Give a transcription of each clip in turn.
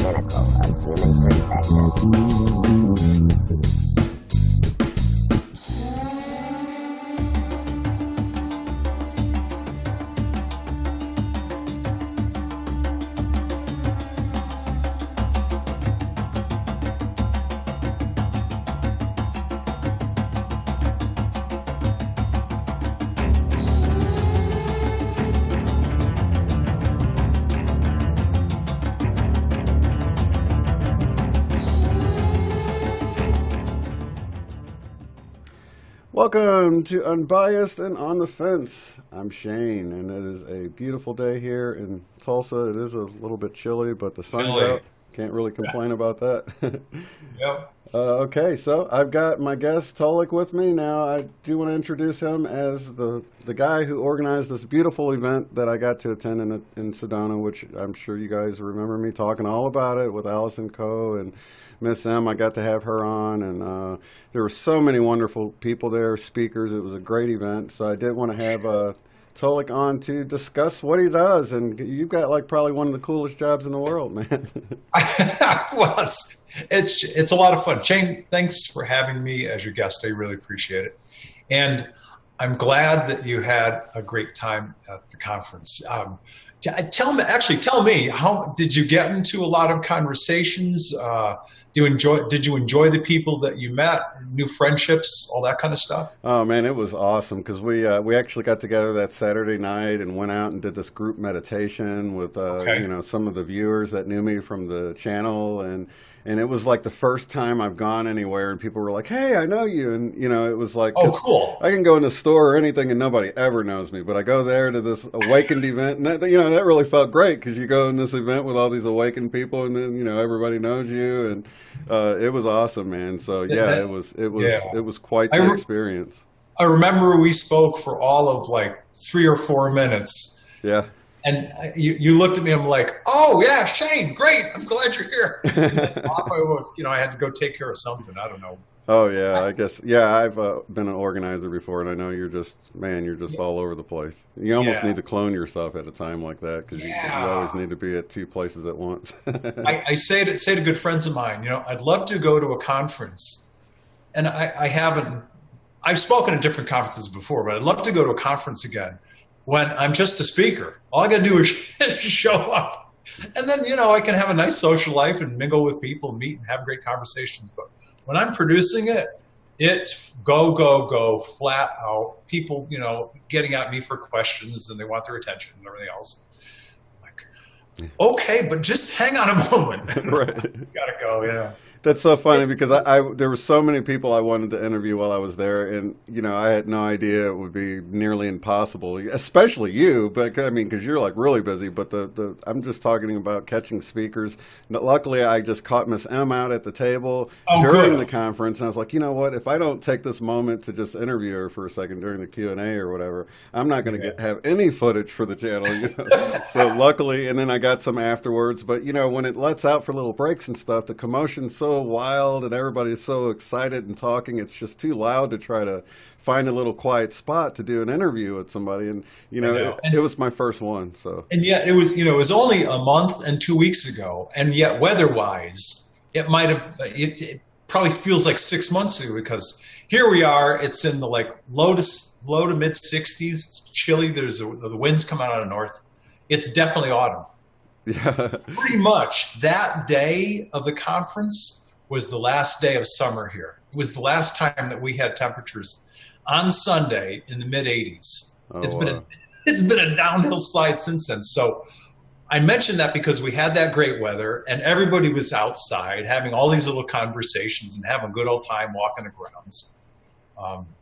pinnacle of human perfection. Welcome to Unbiased and On the Fence. I'm Shane, and it is a beautiful day here in Tulsa. It is a little bit chilly, but the sun's out. Can't really complain about that. Yep. Okay, so I've got my guest Tolec with me. Now, I do want to introduce him as the guy who organized this beautiful event that I got to attend in Sedona, which I'm sure you guys remember me talking all about it with Allison Coe and Miss M. I got to have her on, and there were so many wonderful people there, speakers. It was a great event, so I did want to have Tolec on to discuss what he does, and you've got like probably one of the coolest jobs in the world, man. Well, it's a lot of fun. Shane, thanks for having me as your guest. I really appreciate it. And I'm glad that you had a great time at the conference. Tell me, how did you get into a lot of conversations? Did you enjoy the people that you met, new friendships, all that kind of stuff? Oh man, it was awesome because we actually got together that Saturday night and went out and did this group meditation with some of the viewers that knew me from the channel, and it was like the first time I've gone anywhere and people were like, "Hey, I know you," and it was like, "Oh, cool." I can go in the store or anything and nobody ever knows me, but I go there to this awakened event, and that really felt great because you go in this event with all these awakened people, and then everybody knows you, and it was awesome, man. So yeah, it was quite the experience. I remember we spoke for all of like 3 or 4 minutes. Yeah. And you looked at me, I'm like, "Oh yeah, Shane, great. I'm glad you're here." Off I was, I had to go take care of something. I don't know. Oh yeah, I guess. Yeah, I've been an organizer before, and I know you're just all over the place. You almost need to clone yourself at a time like that because you always need to be at 2 places at once. I say to good friends of mine, I'd love to go to a conference, and I haven't. I've spoken at different conferences before, but I'd love to go to a conference again when I'm just a speaker. All I got to do is show up, and then I can have a nice social life and mingle with people, meet and have great conversations. But when I'm producing it, it's go, flat out. People, getting at me for questions and they want their attention and everything else. I'm like, okay, but just hang on a moment. Right. Gotta go, yeah. That's so funny because there were so many people I wanted to interview while I was there, and I had no idea it would be nearly impossible, especially you. But I mean, because you're like really busy. But I'm just talking about catching speakers. Luckily, I just caught Miss M out at the table during the conference, and I was like, you know what? If I don't take this moment to just interview her for a second during the Q&A or whatever, I'm not going to have any footage for the channel. So luckily, and then I got some afterwards. But when it lets out for little breaks and stuff, the commotion's so wild and everybody's so excited and talking, it's just too loud to try to find a little quiet spot to do an interview with somebody. And it was my first one. So, and yet it was only a month and 2 weeks ago, and yet weather-wise, it probably feels like 6 months ago, because here we are. It's in the low to mid 60s. It's chilly. The winds come out of the north. It's definitely autumn. Yeah. Pretty much that day of the conference was the last day of summer here. It was the last time that we had temperatures on Sunday in the mid 80s. Oh, it's been a downhill slide since then. So I mentioned that because we had that great weather and everybody was outside having all these little conversations and having a good old time walking the grounds.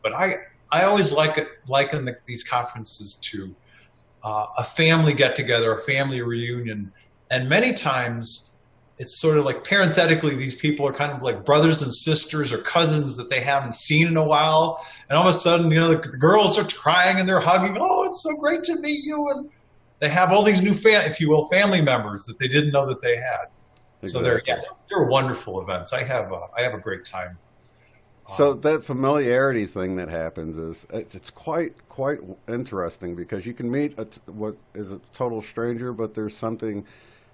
But I always liken these conferences to a family get together, a family reunion, and many times it's sort of like parenthetically, these people are kind of like brothers and sisters or cousins that they haven't seen in a while. And all of a sudden, the girls are crying and they're hugging. "Oh, it's so great to meet you." And they have all these new, family members that they didn't know that they had. Exactly. So they're wonderful events. I have a great time. So that familiarity thing that happens it's quite interesting because you can meet what is a total stranger, but there's something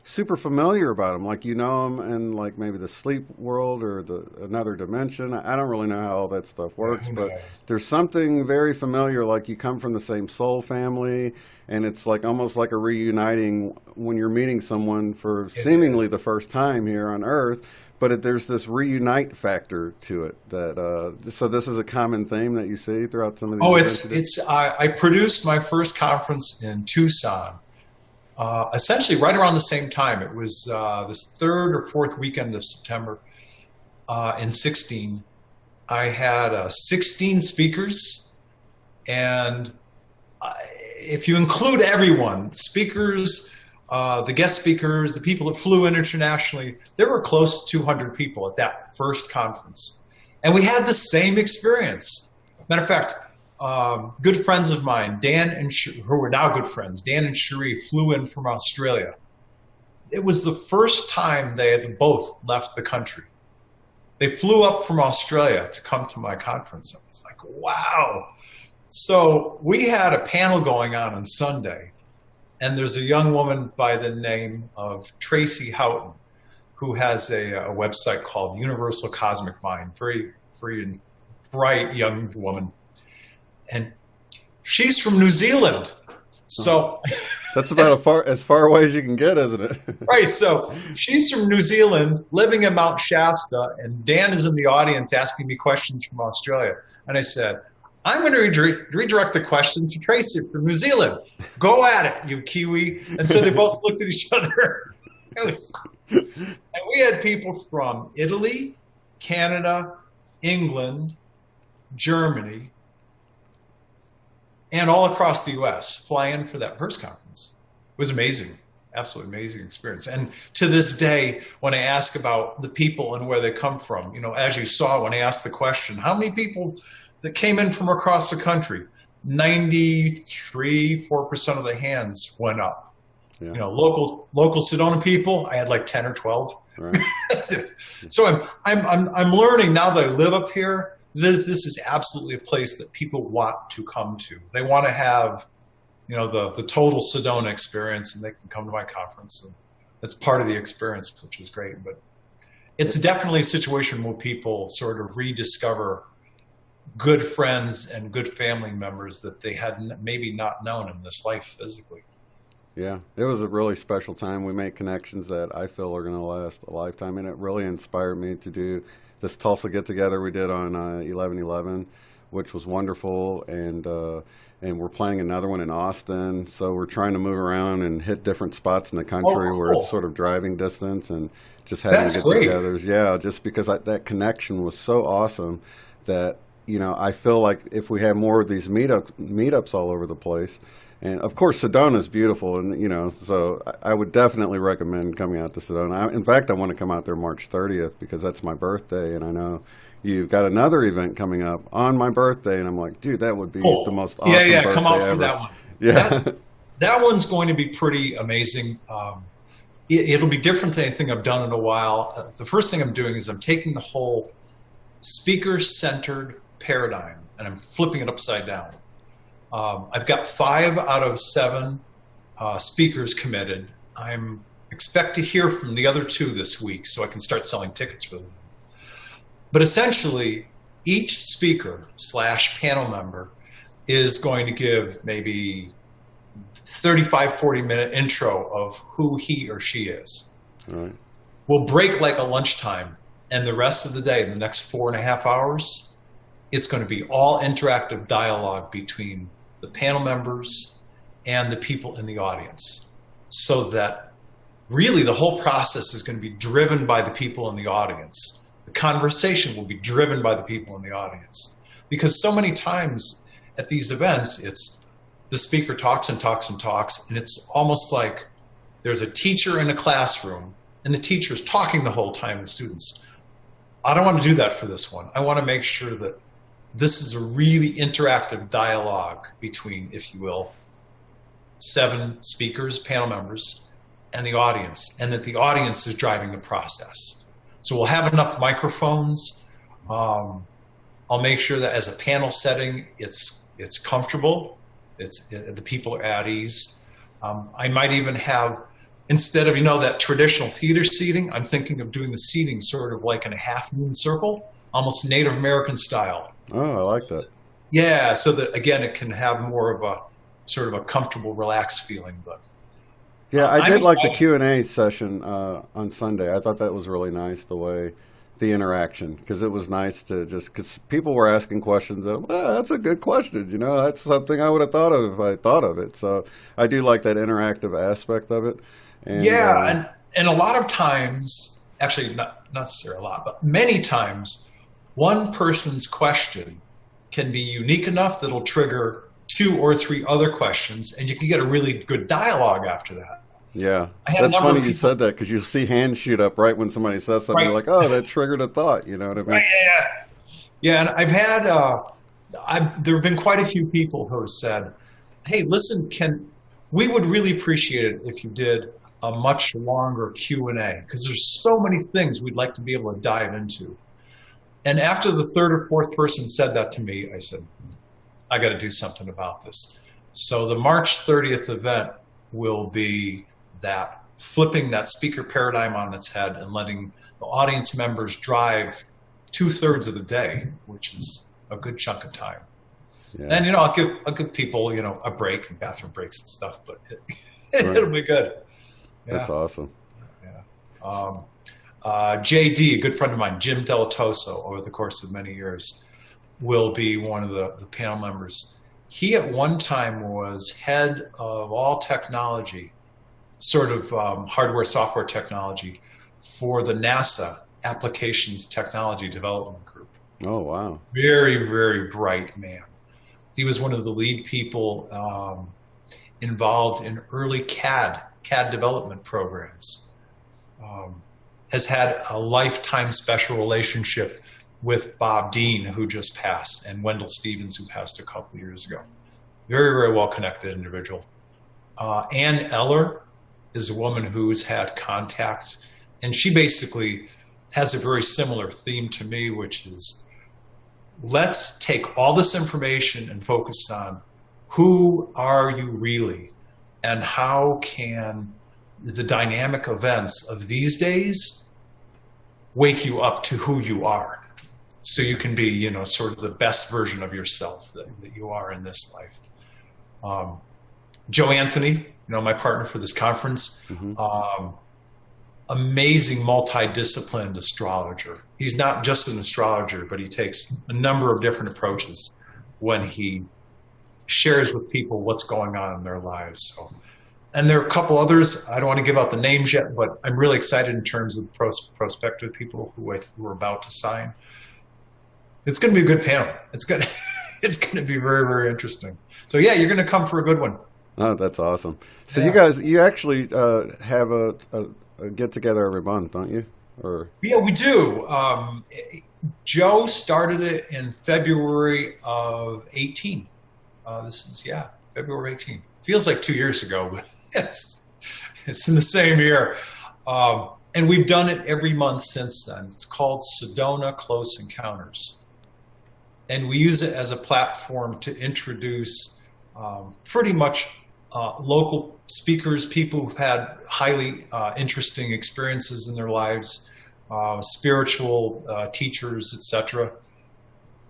super familiar about them, like you know them in like maybe the sleep world or the another dimension. I don't really know how all that stuff Yeah, works, who but knows? there's something very familiar, like you come from the same soul family, and it's like almost like a reuniting when you're meeting someone for It seemingly is. the first time here on Earth. But there's this reunite factor to it that so this is a common theme that you see throughout some of these Oh, events you do. I produced my first conference in Tucson, essentially right around the same time. It was this third or fourth weekend of September in 16. I had 16 speakers, and if you include everyone, speakers, the guest speakers, the people that flew in internationally, there were close to 200 people at that first conference. And we had the same experience. Matter of fact, good friends of mine, Dan and who are now good friends, Dan and Cherie flew in from Australia. It was the first time they had both left the country. They flew up from Australia to come to my conference. I was like, wow. So we had a panel going on Sunday, and there's a young woman by the name of Tracy Houghton who has a website called Universal Cosmic Mind, very, very bright young woman. And she's from New Zealand. So That's about as far away as you can get, isn't it? right, so she's from New Zealand, living in Mount Shasta, and Dan is in the audience asking me questions from Australia. And I said, I'm going to redirect the question to Tracy from New Zealand. Go at it, you Kiwi. And so they both looked at each other. And we had people from Italy, Canada, England, Germany, and all across the U.S. fly in for that first conference. It was amazing, absolutely amazing experience. And to this day, when I ask about the people and where they come from, as you saw when I asked the question, how many people that came in from across the country? 4% of the hands went up. Yeah. Local Sedona people, I had like 10 or 12. Right. So I'm learning now that I live up here. This is absolutely a place that people want to come to. They want to have, the total Sedona experience, and they can come to my conference. And that's part of the experience, which is great. But it's definitely a situation where people sort of rediscover good friends and good family members that they had maybe not known in this life physically. Yeah, it was a really special time. We made connections that I feel are going to last a lifetime, and it really inspired me to do this Tulsa get-together we did on 11/11, which was wonderful, and we're planning another one in Austin. So we're trying to move around and hit different spots in the country Oh, where cool. it's sort of driving distance and just having That's great. get-togethers. Yeah, just because that connection was so awesome that I feel like if we have more of these meetups all over the place. And of course, Sedona is beautiful, and so I would definitely recommend coming out to Sedona. In fact, I want to come out there March 30th because that's my birthday, and I know you've got another event coming up on my birthday, and I'm like, dude, that would be Cool. the most awesome Yeah, birthday come out for ever. that one. Yeah, That one's going to be pretty amazing. It'll be different than anything I've done in a while. The first thing I'm doing is I'm taking the whole speaker-centered paradigm, and I'm flipping it upside down. I've got 5 out of 7 speakers committed. I'm expect to hear from the other 2 this week so I can start selling tickets for them. But essentially, each speaker / panel member is going to give maybe 35, 40-minute intro of who he or she is. all right. We'll break like a lunchtime, and the rest of the day, the next 4.5 hours, it's going to be all interactive dialogue between the panel members and the people in the audience, so that really the whole process is going to be driven by the people in the audience. The conversation will be driven by the people in the audience, because so many times at these events, it's the speaker talks and talks and talks, and it's almost like there's a teacher in a classroom and the teacher is talking the whole time to the students. I don't want to do that for this one. I want to make sure that this is a really interactive dialogue between, if you will, 7 speakers, panel members, and the audience, and that the audience is driving the process. So we'll have enough microphones. I'll make sure that as a panel setting, it's comfortable. The people are at ease. I might even have instead of, that traditional theater seating, I'm thinking of doing the seating sort of like in a half moon circle, almost Native American style. Oh, I like that. Yeah, so that, again, it can have more of a sort of a comfortable, relaxed feeling. But yeah, I did like the Q&A session on Sunday. I thought that was really nice, the way the interaction, because it was nice to because people were asking questions that, that's a good question, that's something I would have thought of if I thought of it. So I do like that interactive aspect of it. And, and a lot of times, actually not necessarily a lot, but many times, one person's question can be unique enough that it'll trigger 2 or 3 other questions, and you can get a really good dialogue after that. Yeah, that's funny you said that, because you see hands shoot up right when somebody says something. Right. You're like, oh, that triggered a thought. You know what I mean? Right, yeah. And I've had, there have been quite a few people who have said, hey, listen, we would really appreciate it if you did a much longer Q&A, because there's so many things we'd like to be able to dive into. And after the 3rd or 4th person said that to me, I said, I got to do something about this. So the March 30th event will be that flipping that speaker paradigm on its head and letting the audience members drive 2/3 of the day, which is a good chunk of time. Yeah. And I'll give people a break and bathroom breaks and stuff, but it'll be good. Yeah. That's awesome. Yeah. JD, a good friend of mine, Jim Delatoso, over the course of many years, will be one of the panel members. He at one time was head of all technology, sort of hardware, software technology for the NASA Applications Technology Development Group. Oh, wow. Very, very bright man. He was one of the lead people involved in early CAD development programs. Has had a lifetime special relationship with Bob Dean, who just passed, and Wendell Stevens, who passed a couple years ago. Very, very well-connected individual. Ann Eller is a woman who's had contact, and she basically has a very similar theme to me, which is, let's take all this information and focus on who are you really, and how can the dynamic events of these days wake you up to who you are, so you can be, sort of the best version of yourself that you are in this life. Joe Anthony, my partner for this conference, amazing multidisciplined astrologer. He's not just an astrologer, but he takes a number of different approaches when he shares with people what's going on in their lives. So, and there are a couple others. I don't want to give out the names yet, but I'm really excited in terms of prospective people who we're about to sign. It's going to be a good panel. It's going to be very, very interesting. So yeah, you're going to come for a good one. Oh, that's awesome. So you actually have a get together every month, don't you? Or yeah, we do. Joe started it in February of 18. This is February 18. Feels like 2 years ago, but it's in the same year. And we've done it every month since then. It's called Sedona Close Encounters. And we use it as a platform to introduce pretty much local speakers, people who've had highly interesting experiences in their lives, spiritual teachers, etc.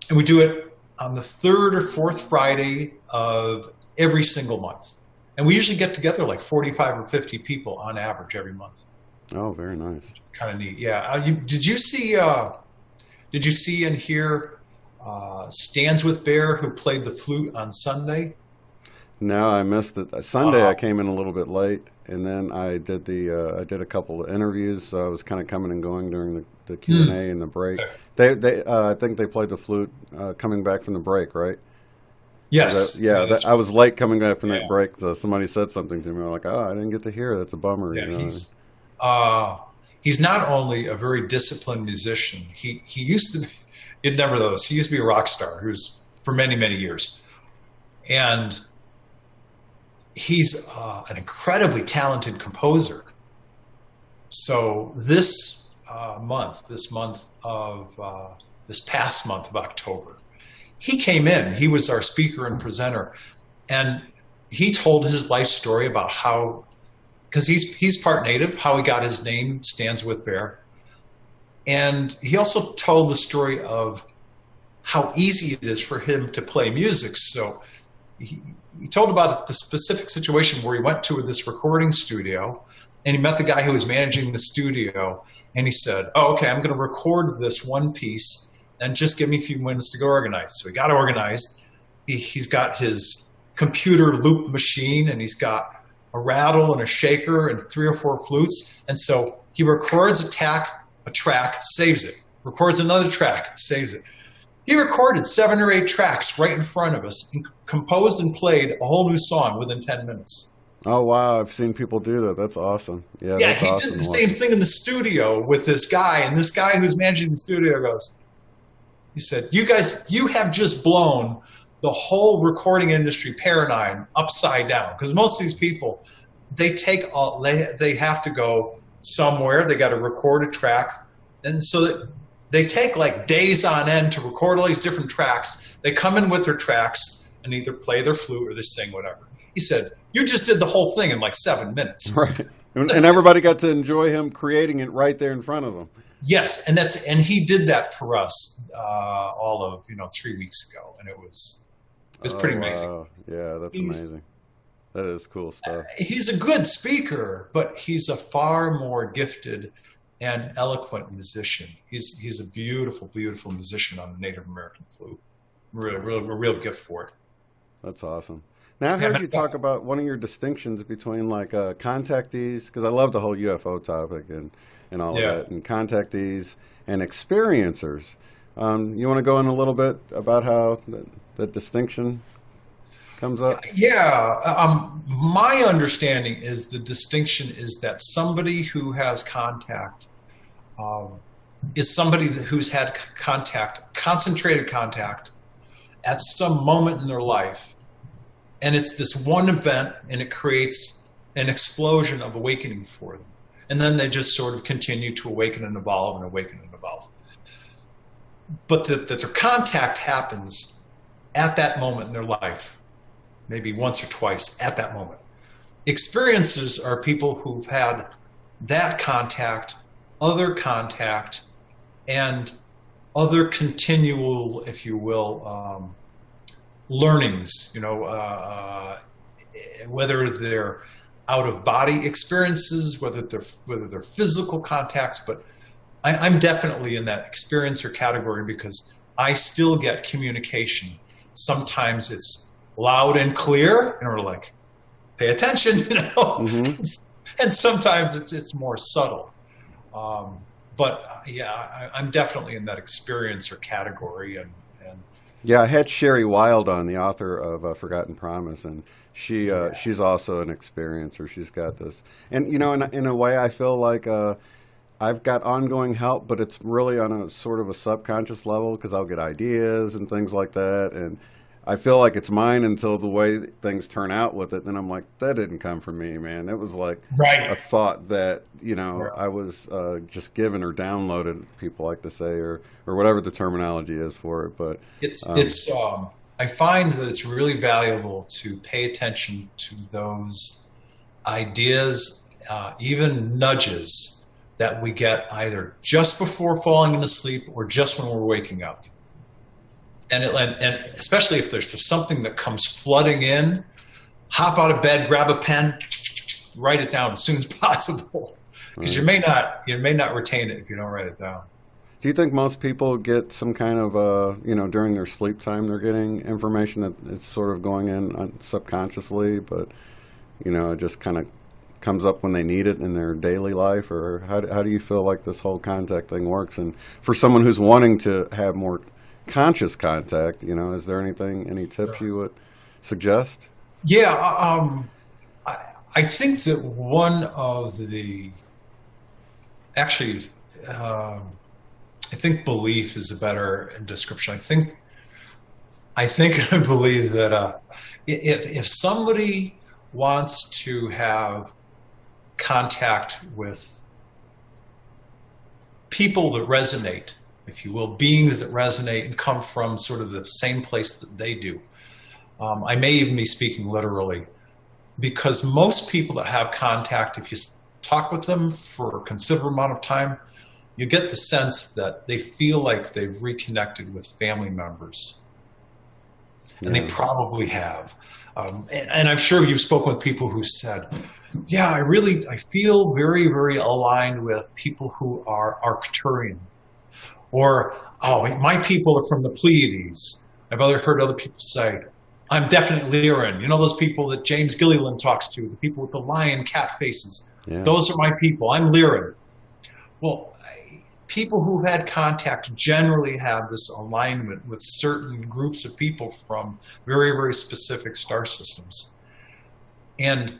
And we do it on the 3rd or 4th Friday of every single month. And we usually get together like 45 or 50 people on average every month. Oh, very nice. Kind of neat. Yeah. Did you see and hear Stands with Bear, who played the flute on Sunday? No, I missed it. Sunday I came in a little bit late, and then I did a couple of interviews, so I was kind of coming and going during the Q&A and the break. They I think they played the flute coming back from the break, right? Yes. I was late coming back from that break, so somebody said something to me. I'm like, I didn't get to hear it. That's a bummer. Yeah, he's not only a very disciplined musician. He used to be, never those. He used to be a rock star, who's for many, many years, and he's an incredibly talented composer. So this past month of October, he came in. He was our speaker and presenter, and he told his life story about how because he's part native. How he got his name stands with Bear. And he also told the story of how easy it is for him to play music. So he told about the specific situation where he went to this recording studio and he met the guy who was managing the studio. And he said, oh, okay, I'm going to record this one piece and just give me a few minutes to go organize. So he got organized. He's got his computer loop machine, and he's got a rattle and a shaker and 3 or 4 flutes. And so he records a track, saves it, records another track, saves it. He recorded 7 or 8 tracks right in front of us and composed and played a whole new song within 10 minutes. Oh, wow. I've seen people do that. That's awesome. Yeah, yeah, that's he awesome did the same thing in the studio with this guy, and this guy who's managing the studio he said, you guys, you have just blown the whole recording industry paradigm upside down. Because most of these people, they have to go somewhere. They got to record a track. And so that they take like days on end to record all these different tracks. They come in with their tracks and either play their flute or they sing, whatever. He said, you just did the whole thing in like 7 minutes. Right. And everybody got to enjoy him creating it right there in front of them. Yes, and he did that for us all of 3 weeks ago, and it was pretty amazing. Wow. Yeah, that's amazing. That is cool stuff. He's a good speaker, but he's a far more gifted and eloquent musician. He's a beautiful, beautiful musician on the Native American flute. A real gift for it. That's awesome. Now, I heard you talk about one of your distinctions between like contactees, because I love the whole UFO topic and all of that, and contactees and experiencers. You want to go in a little bit about how that distinction comes up? Yeah. My understanding is the distinction is that somebody who has contact is somebody who's had contact, concentrated contact at some moment in their life. And it's this one event, and it creates an explosion of awakening for them. And then they just sort of continue to awaken and evolve and awaken and evolve. But that their contact happens at that moment in their life, maybe once or twice at that moment. Experiencers are people who've had that contact, and other continual, if you will, learnings, whether they're out-of-body experiences, whether they're physical contacts, but I'm definitely in that experiencer category because I still get communication. Sometimes it's loud and clear, and we're like, pay attention, Mm-hmm. and sometimes it's more subtle. But yeah, I'm definitely in that experiencer category, and yeah, I had Sherry Wilde on, the author of Forgotten Promise, and she's also an experiencer. She's got this, and in a way, I feel like I've got ongoing help, but it's really on a sort of a subconscious level because I'll get ideas and things like that, and I feel like it's mine until the way things turn out with it. Then I'm like, that didn't come from me, man. It was like a thought that I was just given or downloaded. People like to say, or whatever the terminology is for it. But I find that it's really valuable to pay attention to those ideas, even nudges that we get either just before falling into sleep or just when we're waking up. And especially if there's something that comes flooding in, hop out of bed, grab a pen, write it down as soon as possible, because you may not retain it if you don't write it down. Do you think most people get some kind of during their sleep time they're getting information that it's sort of going in subconsciously, but it just kind of comes up when they need it in their daily life? Or how do you feel like this whole contact thing works? And for someone who's wanting to have more conscious contact, is there any tips you would suggest? Yeah, I think that one of the I think belief is a better description. I believe that if somebody wants to have contact with people that resonate, if you will, beings that resonate and come from sort of the same place that they do. I may even be speaking literally. because most people that have contact, if you talk with them for a considerable amount of time, you get the sense that they feel like they've reconnected with family members. And they probably have. And I'm sure you've spoken with people who said, yeah, I feel very, very aligned with people who are Arcturian. Or, oh, my people are from the Pleiades. I've heard other people say, I'm definitely Lyran. You know those people that James Gilliland talks to, the people with the lion cat faces. Yeah. Those are my people. I'm Lyran. Well, people who've had contact generally have this alignment with certain groups of people from very, very specific star systems. And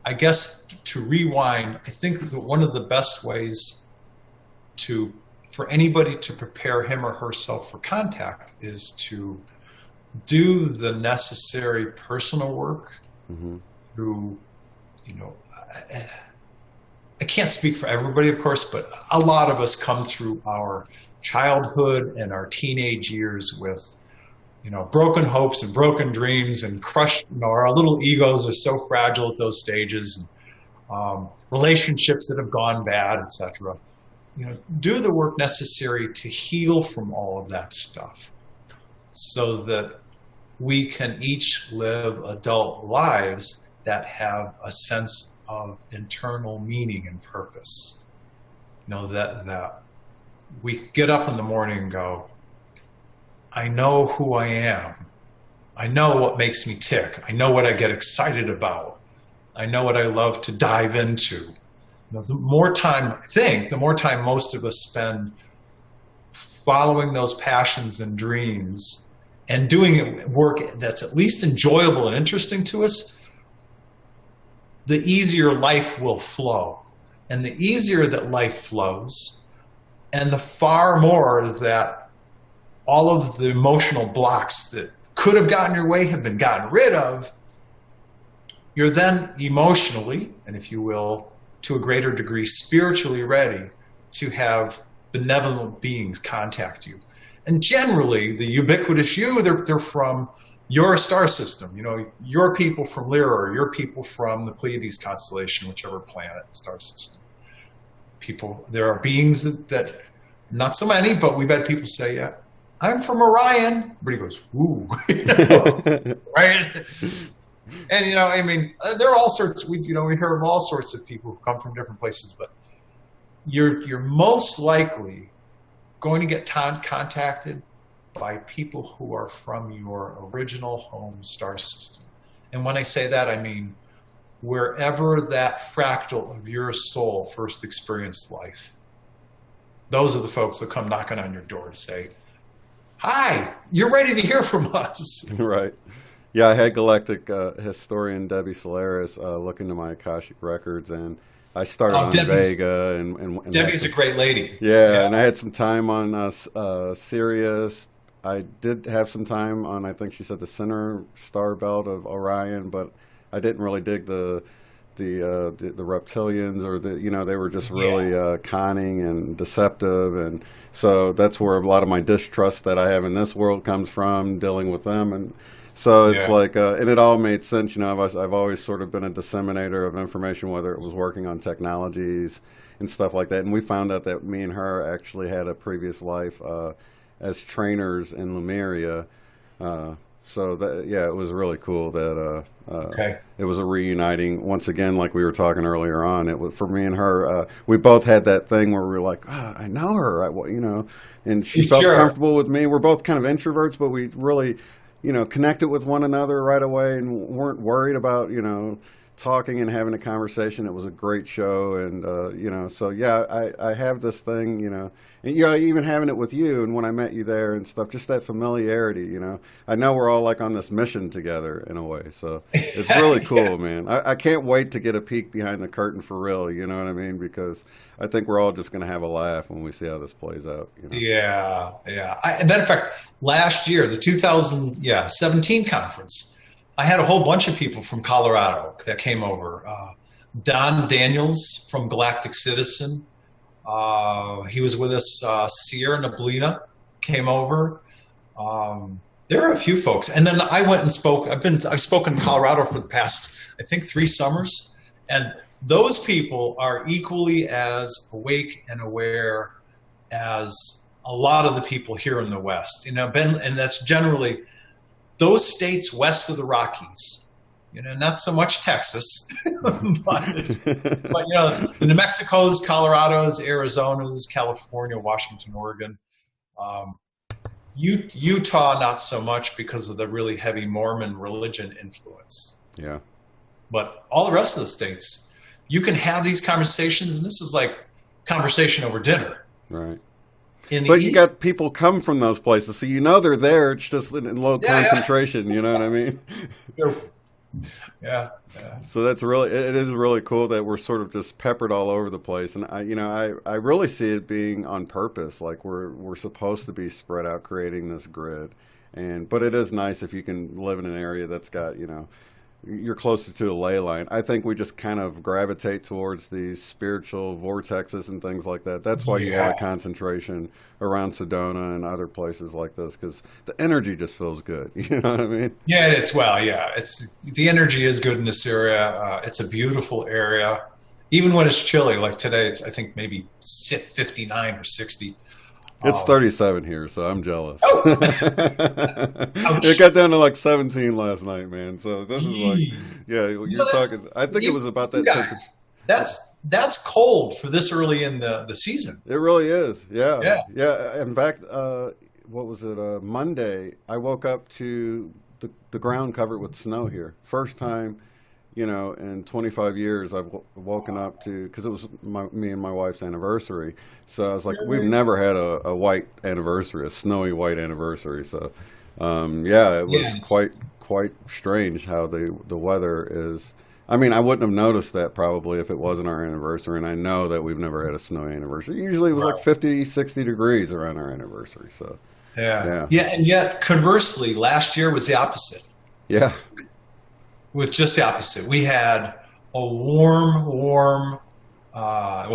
I guess to rewind, I think that one of the best ways for anybody to prepare him or herself for contact is to do the necessary personal work to, I can't speak for everybody, of course, but a lot of us come through our childhood and our teenage years with, broken hopes and broken dreams and crushed, our little egos are so fragile at those stages, and relationships that have gone bad, etc. Do the work necessary to heal from all of that stuff so that we can each live adult lives that have a sense of internal meaning and purpose. That we get up in the morning and go, I know who I am. I know what makes me tick. I know what I get excited about. I know what I love to dive into. The more time most of us spend following those passions and dreams and doing work that's at least enjoyable and interesting to us, the easier life will flow. And the easier that life flows, and the far more that all of the emotional blocks that could have gotten your way have been gotten rid of, you're then emotionally, and if you will, to a greater degree, spiritually ready to have benevolent beings contact you. And generally, the ubiquitous you, they're from your star system. Your people from Lyra, or your people from the Pleiades constellation, whichever planet star system. There are beings that not so many, but we've had people say, yeah, I'm from Orion. Everybody goes, ooh, right? And, there are all sorts, we hear of all sorts of people who come from different places, but you're most likely going to get contacted by people who are from your original home star system. And when I say that, I mean wherever that fractal of your soul first experienced life. Those are the folks that come knocking on your door to say, hi, you're ready to hear from us. Right. Yeah, I had Galactic historian Debbie Solaris look into my Akashic records, and I started on Vega. And Debbie's a great lady. Yeah, and I had some time on Sirius. I did have some time on, I think she said, the center star belt of Orion, but I didn't really dig the reptilians, or they were just really conning and deceptive, and so that's where a lot of my distrust that I have in this world comes from, dealing with them. And so it's and it all made sense. I've always sort of been a disseminator of information, whether it was working on technologies and stuff like that. And we found out that me and her actually had a previous life as trainers in Lemuria. So that, it was really cool that it was a reuniting once again, like we were talking earlier on. It was for me and her. We both had that thing where we were like, I know her, and she felt comfortable with me. We're both kind of introverts, but we really, connected with one another right away and weren't worried about, talking and having a conversation. It was a great show. And, so I have this thing, and even having it with you, and when I met you there and stuff, just that familiarity, I know we're all like on this mission together in a way. So it's really cool, man. I can't wait to get a peek behind the curtain for real. You know what I mean? Because I think we're all just going to have a laugh when we see how this plays out. Yeah. Matter of fact, last year, the 2017 conference, I had a whole bunch of people from Colorado that came over. Don Daniels from Galactic Citizen. He was with us. Sierra Neblina came over. There are a few folks. And then I went and spoke. I've spoken in Colorado for the past, I think, 3 summers. And those people are equally as awake and aware as a lot of the people here in the West. And that's generally those states west of the Rockies. Not so much Texas, but the New Mexicos, Colorados, Arizonas, California, Washington, Oregon. Utah, not so much because of the really heavy Mormon religion influence. Yeah. But all the rest of the states, you can have these conversations, and this is like conversation over dinner. Right. But you got people come from those places, so they're there. It's just in low concentration. You know what I mean? Yeah. So it is really cool that we're sort of just peppered all over the place, and I really see it being on purpose. Like we're supposed to be spread out, creating this grid, but it is nice if you can live in an area that's got you're closer to a ley line. I think we just kind of gravitate towards these spiritual vortexes and things like that. That's why you have a concentration around Sedona and other places like this, because the energy just feels good. You know what I mean? Yeah, it's the energy is good in this area. It's a beautiful area. Even when it's chilly, like today, it's I think maybe 59 or 60. It's 37 here, so I'm jealous. Oh. It got down to like 17 last night, man. So this is like, you're talking. I think it was about that temperature. That's cold for this early in the season. It really is. Yeah. In fact, what was it? Monday, I woke up to the ground covered with snow here. First time, in 25 years, I've woken up to, because it was me and my wife's anniversary. So I was like, we've never had a white anniversary, a snowy white anniversary. So, it was quite strange how the weather is. I mean, I wouldn't have noticed that probably if it wasn't our anniversary. And I know that we've never had a snowy anniversary. Usually it was like 50, 60 degrees around our anniversry. So, yeah. And yet, conversely, last year was the opposite. Yeah. With just the opposite. We had a warm,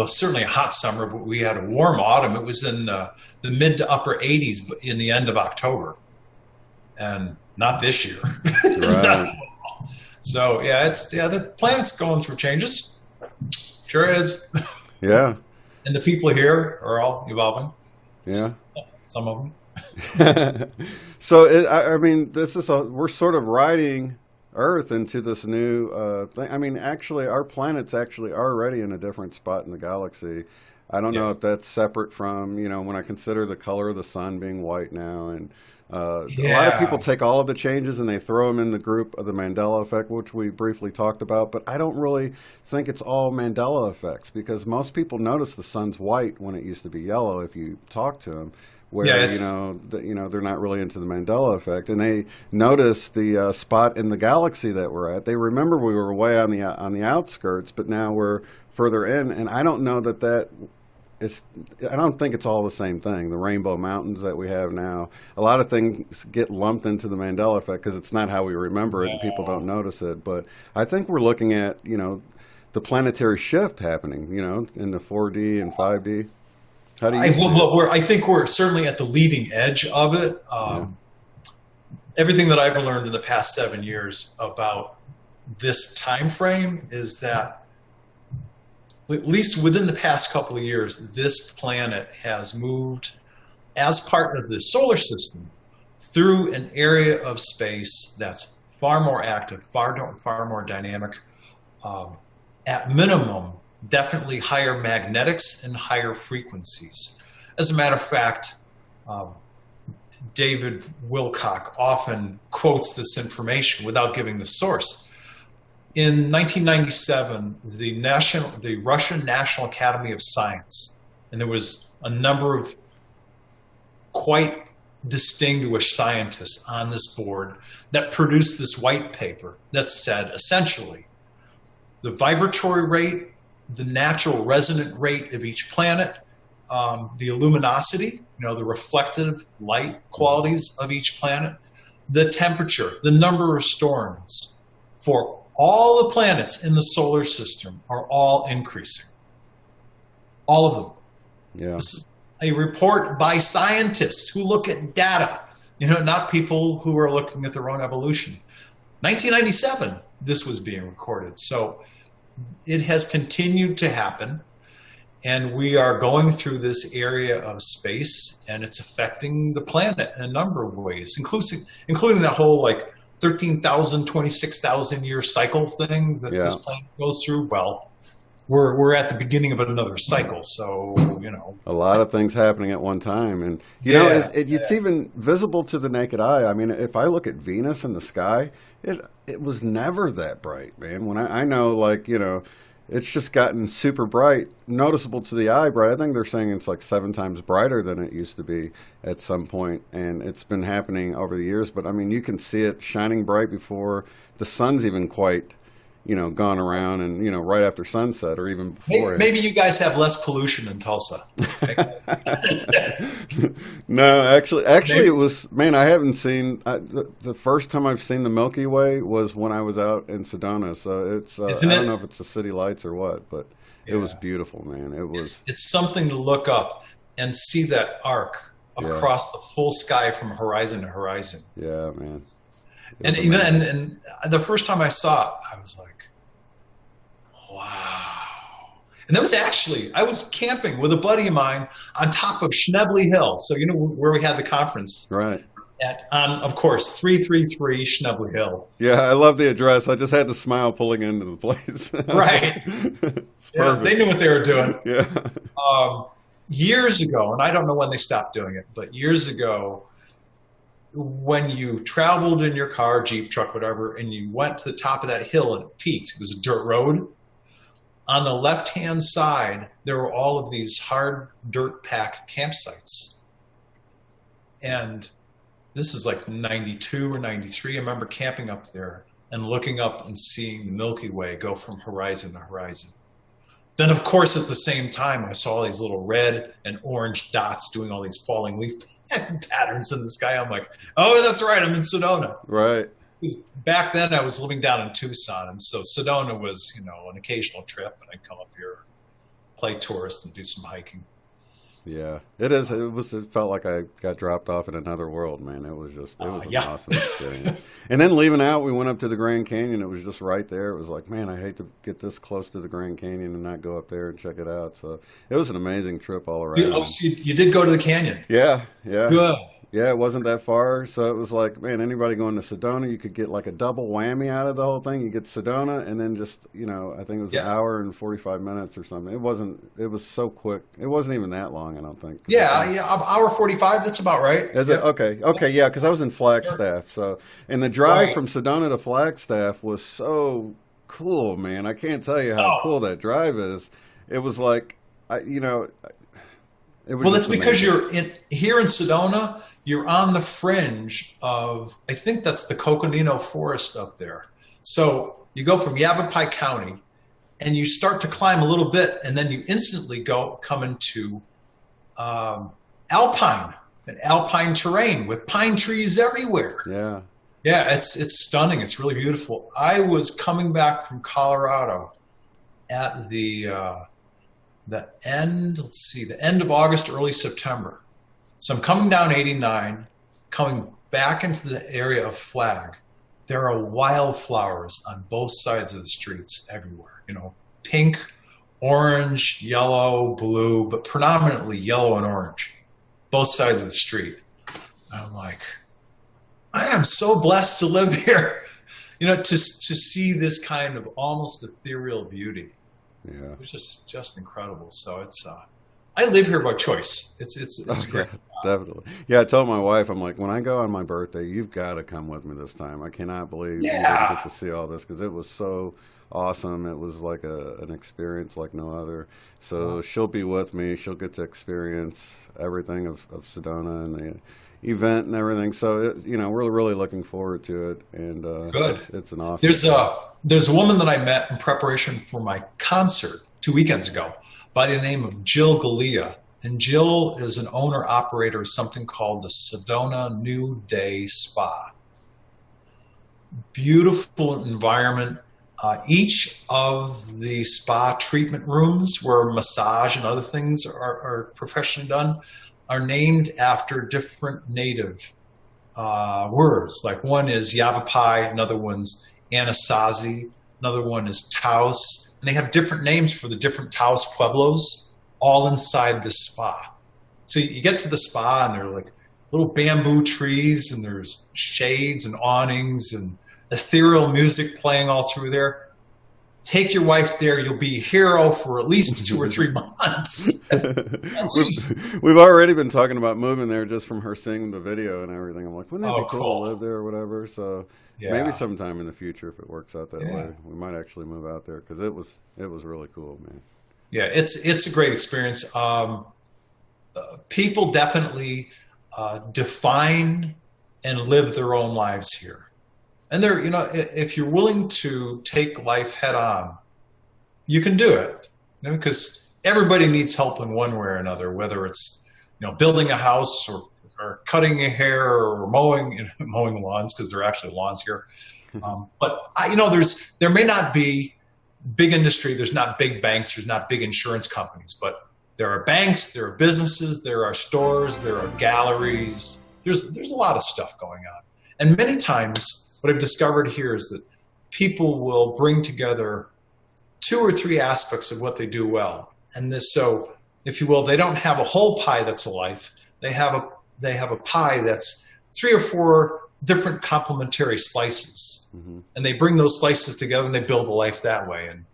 certainly a hot summer, but we had a warm autumn. It was in the mid to upper 80s in the end of October. And not this year. Right. So, the planet's going through changes. Sure is. Yeah. And the people here are all evolving. Yeah. Some of them. So, we're sort of riding Earth into this new thing. I mean, actually, our planet's actually already in a different spot in the galaxy. I don't know if that's separate from, when I consider the color of the sun being white now. And a lot of people take all of the changes and they throw them in the group of the Mandela effect, which we briefly talked about. But I don't really think it's all Mandela effects, because most people notice the sun's white when it used to be yellow if you talk to them. Where they're not really into the Mandela effect, and they notice the spot in the galaxy that we're at. They remember we were way on the outskirts, but now we're further in. And I don't know that is. I don't think it's all the same thing. The Rainbow Mountains that we have now, a lot of things get lumped into the Mandela effect because it's not how we remember it, and people don't notice it. But I think we're looking at the planetary shift happening, in the 4D and 5D. I think we're certainly at the leading edge of it. Everything that I've learned in the past 7 years about this time frame is that, at least within the past couple of years, this planet has moved as part of the solar system through an area of space that's far more active, far more dynamic. At minimum, definitely higher magnetics and higher frequencies. As a matter of fact, David Wilcock often quotes this information without giving the source. In 1997, the Russian National Academy of Science, and there was a number of quite distinguished scientists on this board that produced this white paper that said, essentially, the vibratory rate, the natural resonant rate of each planet, the luminosity, the reflective light qualities of each planet, the temperature, the number of storms for all the planets in the solar system are all increasing. All of them. Yeah. This is a report by scientists who look at data not people who are looking at their own evolution. 1997, this was being recorded. So it has continued to happen. And we are going through this area of space, and it's affecting the planet in a number of ways, including that whole like 13,000, 26,000 year cycle thing that this planet goes through. Well, we're at the beginning of another cycle, so a lot of things happening at one time, and it's even visible to the naked eye. I mean, if I look at Venus in the sky, it was never that bright, man. When I know, like, it's just gotten super bright, noticeable to the eye bright. I think they're saying it's like 7 times brighter than it used to be at some point, and it's been happening over the years. But I mean, you can see it shining bright before the sun's even quite, gone around, and right after sunset or even before. Maybe you guys have less pollution in Tulsa. No, actually, it was, man. I haven't seen the first time I've seen the Milky Way was when I was out in Sedona. So it's I don't know if it's the city lights or what, but it was beautiful, man. It was. It's something to look up and see that arc across the full sky from horizon to horizon. Yeah, man. And and the first time I saw it, I was like, wow. And that was actually, I was camping with a buddy of mine on top of Schnebley Hill. So where we had the conference. Right. Of course, 333 Schnebley Hill. Yeah, I love the address. I just had to smile pulling into the place. Right. They knew what they were doing. Yeah. Years ago, and I don't know when they stopped doing it, but years ago, when you traveled in your car, Jeep, truck, whatever, and you went to the top of that hill and it peaked, it was a dirt road. On the left-hand side, there were all of these hard dirt pack campsites. And this is like 92 or 93. I remember camping up there and looking up and seeing the Milky Way go from horizon to horizon. Then, of course, at the same time, I saw these little red and orange dots doing all these falling leaf patterns in the sky. I'm like, oh, that's right, I'm in Sedona. Right. Back then, I was living down in Tucson, and so Sedona was, an occasional trip, and I'd come up here, play tourist, and do some hiking. Yeah, it is. It felt like I got dropped off in another world, man. It was an awesome experience. And then leaving out, we went up to the Grand Canyon. It was just right there. It was like, man, I hate to get this close to the Grand Canyon and not go up there and check it out. So it was an amazing trip all around. So you did go to the canyon? Yeah. Good. Yeah, it wasn't that far, so it was like, man, anybody going to Sedona, you could get like a double whammy out of the whole thing. You get Sedona, and then just, I think it was an hour and 45 minutes or something. It was so quick. It wasn't even that long, I don't think. Hour 45, that's about right. Is it? Okay, yeah, because I was in Flagstaff, and the drive from Sedona to Flagstaff was so cool, man. I can't tell you how cool that drive is. It was like, it's because you're here in Sedona, you're on the fringe of, I think that's the Coconino Forest up there. So you go from Yavapai County and you start to climb a little bit, and then you instantly come into alpine terrain with pine trees everywhere. Yeah. Yeah, it's stunning. It's really beautiful. I was coming back from Colorado at the end of August, early September. So I'm coming down 89, coming back into the area of Flag. There are wildflowers on both sides of the streets everywhere. Pink, orange, yellow, blue, but predominantly yellow and orange, both sides of the street. And I'm like, I am so blessed to live here, to see this kind of almost ethereal beauty. Yeah, it was just incredible. So it's I live here by choice. It's great. Definitely. Yeah, I told my wife, I'm like, when I go on my birthday, you've got to come with me this time. I cannot believe you didn't get to see all this, because it was so awesome. It was like an experience like no other. So she'll be with me. She'll get to experience everything of Sedona and the event and everything. So we're really looking forward to it. And good. It's an awesome. There's a woman that I met in preparation for my concert 2 weekends ago by the name of Jill Galea. And Jill is an owner-operator of something called the Sedona New Day Spa. Beautiful environment. Each of the spa treatment rooms where massage and other things are professionally done are named after different native words. Like one is Yavapai, another one's Anasazi, another one is Taos, and they have different names for the different Taos pueblos, all inside the spa. So you get to the spa, and there are like little bamboo trees, and there's shades and awnings and ethereal music playing all through there. Take your wife there, you'll be a hero for at least 2 or 3 months. At least. We've already been talking about moving there just from her seeing the video and everything. I'm like, wouldn't that be cool cool to live there or whatever? So maybe sometime in the future, if it works out that way, we might actually move out there, because it was really cool, man. Yeah, it's a great experience. People definitely define and live their own lives here. And there, if you're willing to take life head on, you can do it. Because everybody needs help in one way or another, whether it's building a house or cutting your hair or mowing lawns, because there are actually lawns here. But there may not be big industry. There's not big banks. There's not big insurance companies. But there are banks. There are businesses. There are stores. There are galleries. There's a lot of stuff going on. And many times, what I've discovered here is that people will bring together 2 or 3 aspects of what they do well. And so, if you will, they don't have a whole pie that's a life. They have a pie that's 3 or 4 different complementary slices. Mm-hmm. And they bring those slices together and they build a life that way. And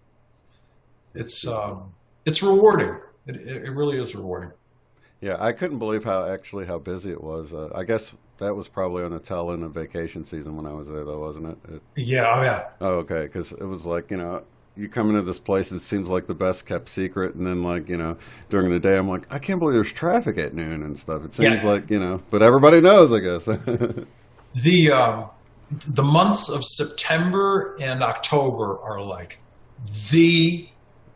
it's rewarding. It really is rewarding. Yeah, I couldn't believe how busy it was. I guess that was probably on the tail end of vacation season when I was there, though, wasn't it? Yeah. Oh, okay, because it was like, you come into this place and it seems like the best kept secret, and then during the day I'm like, I can't believe there's traffic at noon and stuff. It seems like, but everybody knows, I guess. The months of September and October are like the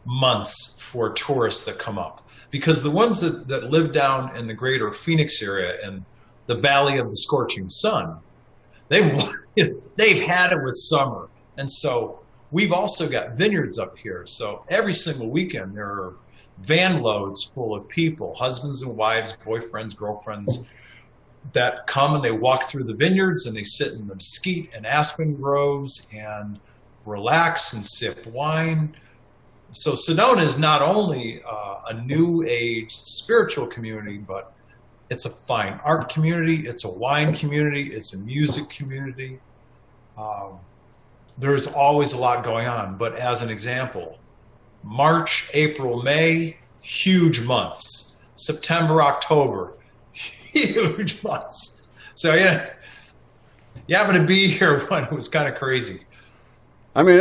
months for tourists that come up. Because the ones that live down in the greater Phoenix area and the Valley of the Scorching Sun, they've had it with summer. And so we've also got vineyards up here. So every single weekend there are van loads full of people, husbands and wives, boyfriends, girlfriends, that come and they walk through the vineyards and they sit in the mesquite and aspen groves and relax and sip wine. So Sedona is not only a new age spiritual community, but it's a fine art community, it's a wine community, it's a music community. There's always a lot going on. But as an example, March, April, May, huge months. September, October, huge months. So you happen to be here when it was kind of crazy. I mean,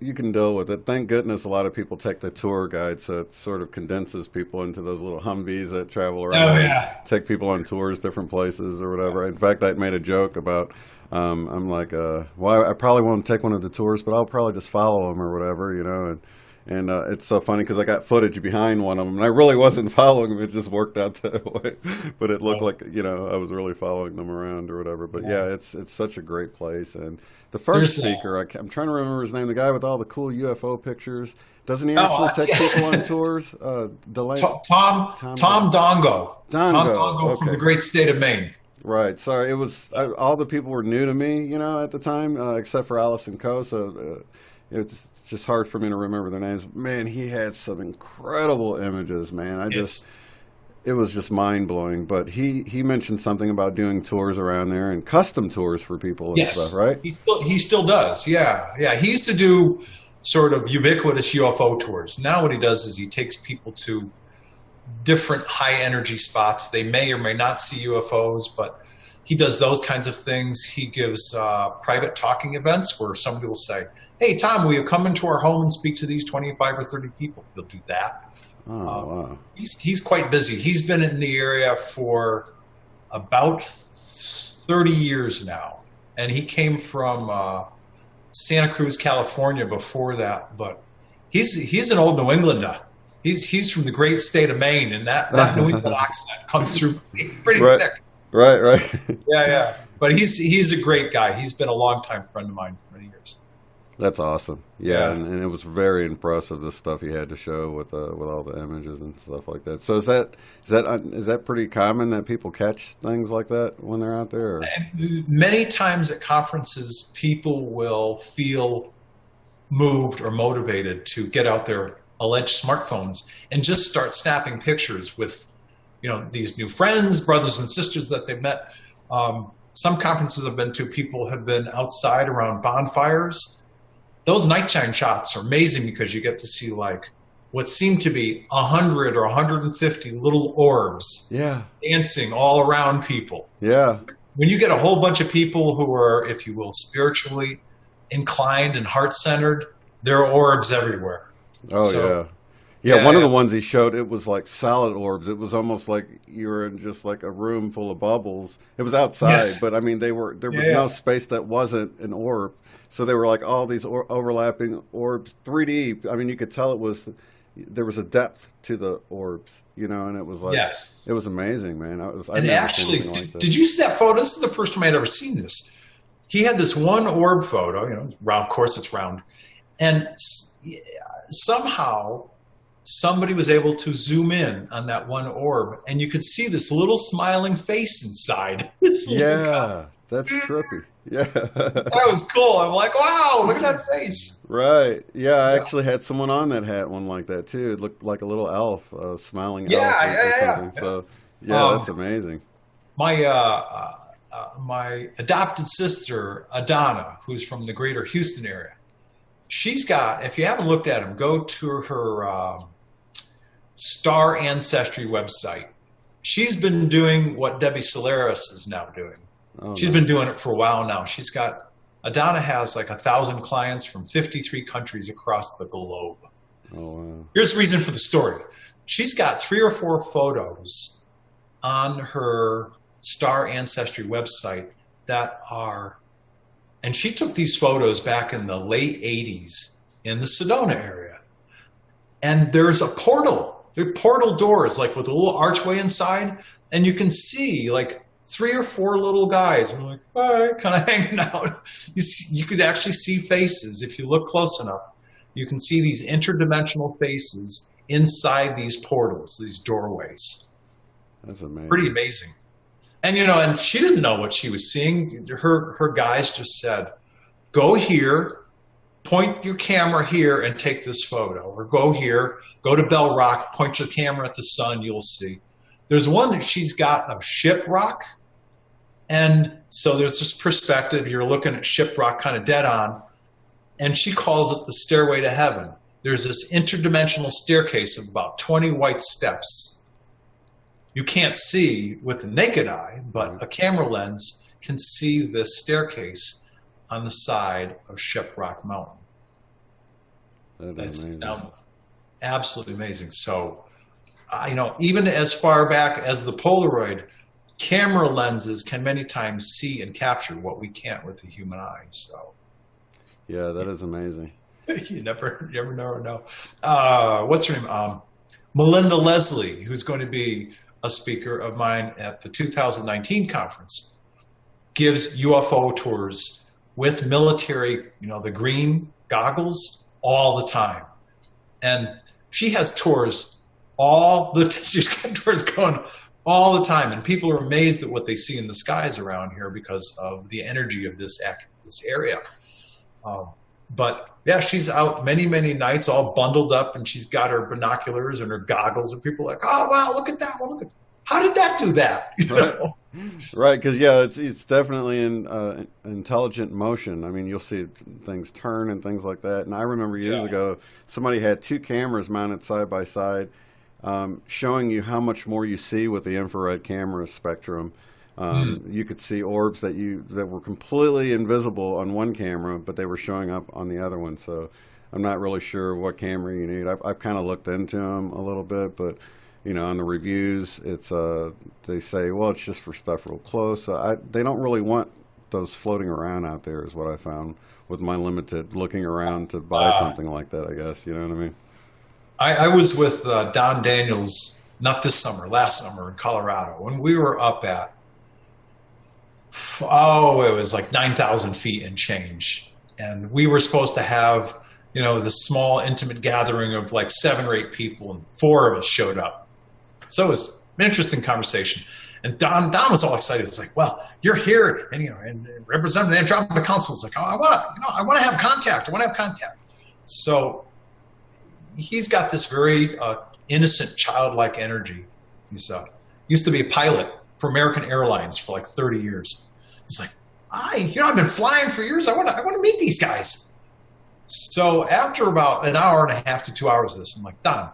you can deal with it. Thank goodness a lot of people take the tour guide, so it sort of condenses people into those little Humvees that travel around. Oh, yeah. Take people on tours, different places or whatever. In fact, I made a joke about, I'm like, well, I probably won't take one of the tours, but I'll probably just follow them or whatever, And it's so funny because I got footage behind one of them, and I really wasn't following them. It just worked out that way. But it looked like, I was really following them around or whatever. But yeah, it's such a great place. And the first speaker, I'm trying to remember his name, the guy with all the cool UFO pictures. Doesn't he actually take people on tours? Tom Dongo. Tom Dongo from the great state of Maine. Right. Sorry. It was all the people were new to me, at the time, except for Allison Coe. So it's just hard for me to remember their names. Man, he had some incredible images, man. It was just mind blowing. But he mentioned something about doing tours around there and custom tours for people and stuff, right? He still does. Yeah. He used to do sort of ubiquitous UFO tours. Now what he does is he takes people to different high energy spots. They may or may not see UFOs, but he does those kinds of things. He gives private talking events where somebody will say, hey, Tom, will you come into our home and speak to these 25 or 30 people? He'll do that. Wow. He's quite busy. He's been in the area for about 30 years now. And he came from Santa Cruz, California before that. But he's an old New Englander. He's from the great state of Maine, and that New England accent comes through pretty thick. Right. Yeah. But he's a great guy. He's been a longtime friend of mine for many years. That's awesome. Yeah, Yeah. and it was very impressive, the stuff he had to show with all the images and stuff like that. So is that pretty common that people catch things like that when they're out there? Or? And many times at conferences, people will feel moved or motivated to get out their alleged smartphones and just start snapping pictures with, these new friends, brothers and sisters that they've met. Some conferences I've been to, people have been outside around bonfires. Those nighttime shots are amazing because you get to see like what seem to be 100 or 150 little orbs dancing all around people. Yeah. When you get a whole bunch of people who are, if you will, spiritually inclined and heart-centered, there are orbs everywhere. Oh, So, yeah. One of the ones he showed, it was like solid orbs. It was almost like you were in just like a room full of bubbles. It was outside, Yes. but I mean, there was no space that wasn't an orb. So they were like all these overlapping orbs, 3D. I mean, you could tell there was a depth to the orbs, and it was like, Yes. it was amazing, man. And actually, did you see that photo? This is the first time I'd ever seen this. He had this one orb photo, round, of course it's round. And somehow somebody was able to zoom in on that one orb, and you could see this little smiling face inside. That's trippy. Yeah. That was cool. I'm like, wow, look at that face. Right. Yeah, I actually had someone on that had one like that too. It looked like a little elf, smiling elf or something. So, that's amazing. My adopted sister, Adana, who's from the greater Houston area, she's got, if you haven't looked at them, go to her Star Ancestry website. She's been doing what Debbie Solaris is now doing. She's been doing it for a while now. Adana has like 1,000 clients from 53 countries across the globe. Oh, wow. Here's the reason for the story. She's got 3 or 4 photos on her Star Ancestry website and she took these photos back in the late 80s in the Sedona area. And there's a portal. There are portal doors, like with a little archway inside, and you can see like 3 or 4 little guys. And we're like, all right, kind of hanging out. You could actually see faces. If you look close enough, you can see these interdimensional faces inside these portals, these doorways. That's amazing. Pretty amazing. And, and she didn't know what she was seeing. Her guys just said, go here, point your camera here and take this photo. Or go here, go to Bell Rock, point your camera at the sun, you'll see. There's one that she's got of Shiprock. And so there's this perspective, you're looking at Shiprock kind of dead on. And she calls it the Stairway to Heaven. There's this interdimensional staircase of about 20 white steps. You can't see with the naked eye, but a camera lens can see this staircase on the side of Shiprock Mountain. That's absolutely amazing. So, even as far back as the Polaroid, camera lenses can many times see and capture what we can't with the human eye. So, yeah, that is amazing. You never know. What's her name? Melinda Leslie, who's going to be a speaker of mine at the 2019 conference, gives UFO tours with military, the green goggles all the time. And she has tours she's got tours going all the time. And people are amazed at what they see in the skies around here because of the energy of this area. But yeah, she's out many, many nights all bundled up, and she's got her binoculars and her goggles, and people are like, oh, wow, look at that one. How did that do that? Right, because, it's definitely in intelligent motion. I mean, you'll see things turn and things like that. And I remember years ago, somebody had 2 cameras mounted side by side, showing you how much more you see with the infrared camera spectrum. You could see orbs that were completely invisible on one camera, but they were showing up on the other one. So I'm not really sure what camera you need. I've kind of looked into them a little bit, but on the reviews, it's they say, well, it's just for stuff real close. They don't really want those floating around out there, is what I found with my limited looking around to buy something like that. I guess you know what I mean. I was with Don Daniels not this summer, last summer in Colorado, when we were up at it was like 9,000 feet and change. And we were supposed to have, you know, this small intimate gathering of like 7 or 8 people, and 4 of us showed up. So it was an interesting conversation. And Don was all excited. It's like, well, you're here, and you know, and representing the Andromeda Council. It's like, oh, I want to have contact. I want to have contact. So he's got this very innocent, childlike energy. He's used to be a pilot for American Airlines for like 30 years. He's like, I've been flying for years. I want to meet these guys. So after about an hour and a half to 2 hours of this, I'm like, Don,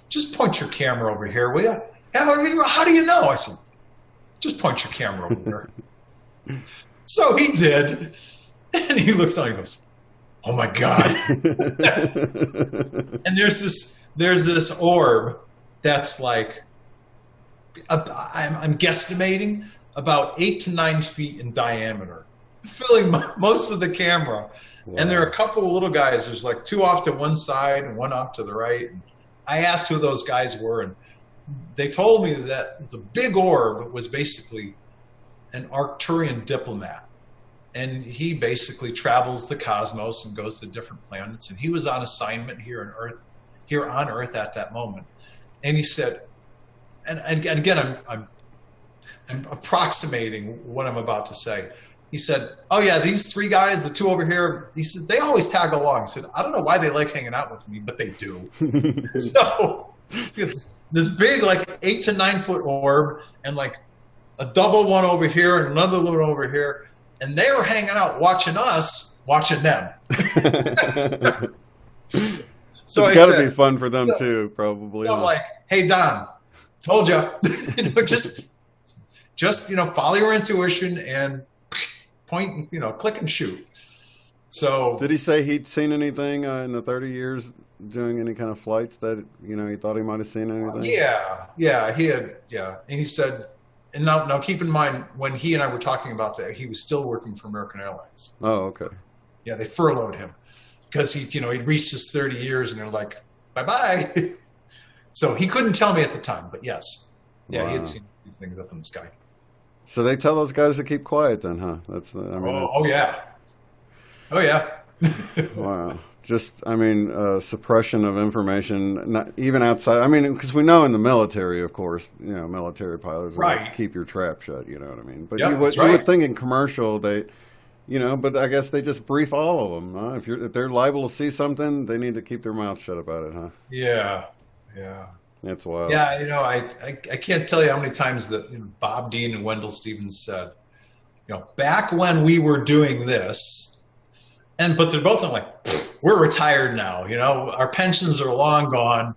just point your camera over here, will you? How do you know? I said, just point your camera over there. So he did. And he looks down and he goes, oh my God. And there's this orb that's like, I'm guesstimating about 8 to 9 feet in diameter, filling most of the camera. Wow. And there are a couple of little guys. There's like 2 off to one side and 1 off to the right. And I asked who those guys were, and they told me that the big orb was basically an Arcturian diplomat. And he basically travels the cosmos and goes to different planets. And he was on assignment here on Earth at that moment. And he said, and again, I'm approximating what I'm about to say. He said, oh yeah, these 3 guys, the 2 over here, he said, they always tag along. He said, I don't know why they like hanging out with me, but they do. So it's this big, like 8 to 9 foot orb, and like a double one over here and another one over here. And they were hanging out watching us, watching them. So it's got to be fun for them too, probably. I'm like, hey, Don, told you, just follow your intuition and point, click and shoot. So did he say he'd seen anything in the 30 years doing any kind of flights that he thought he might have seen anything? Yeah, he had. Yeah, and he said, and now keep in mind when he and I were talking about that, he was still working for American Airlines. Oh, okay. Yeah, they furloughed him because he'd reached his 30 years, and they're like, bye bye. So he couldn't tell me at the time, but yes, yeah, wow. He had seen these things up in the sky. So they tell those guys to keep quiet then, huh? Oh yeah. Wow. Just, suppression of information, not even outside. Because we know in the military, of course, military pilots right. Keep your trap shut. You know what I mean? But yep, you would think in commercial but I guess they just brief all of them. Huh? If they're liable to see something, they need to keep their mouth shut about it, huh? Yeah. That's wild. Yeah, I can't tell you how many times that Bob Dean and Wendell Stevens said, back when we were doing this, but they're both like, we're retired now, our pensions are long gone.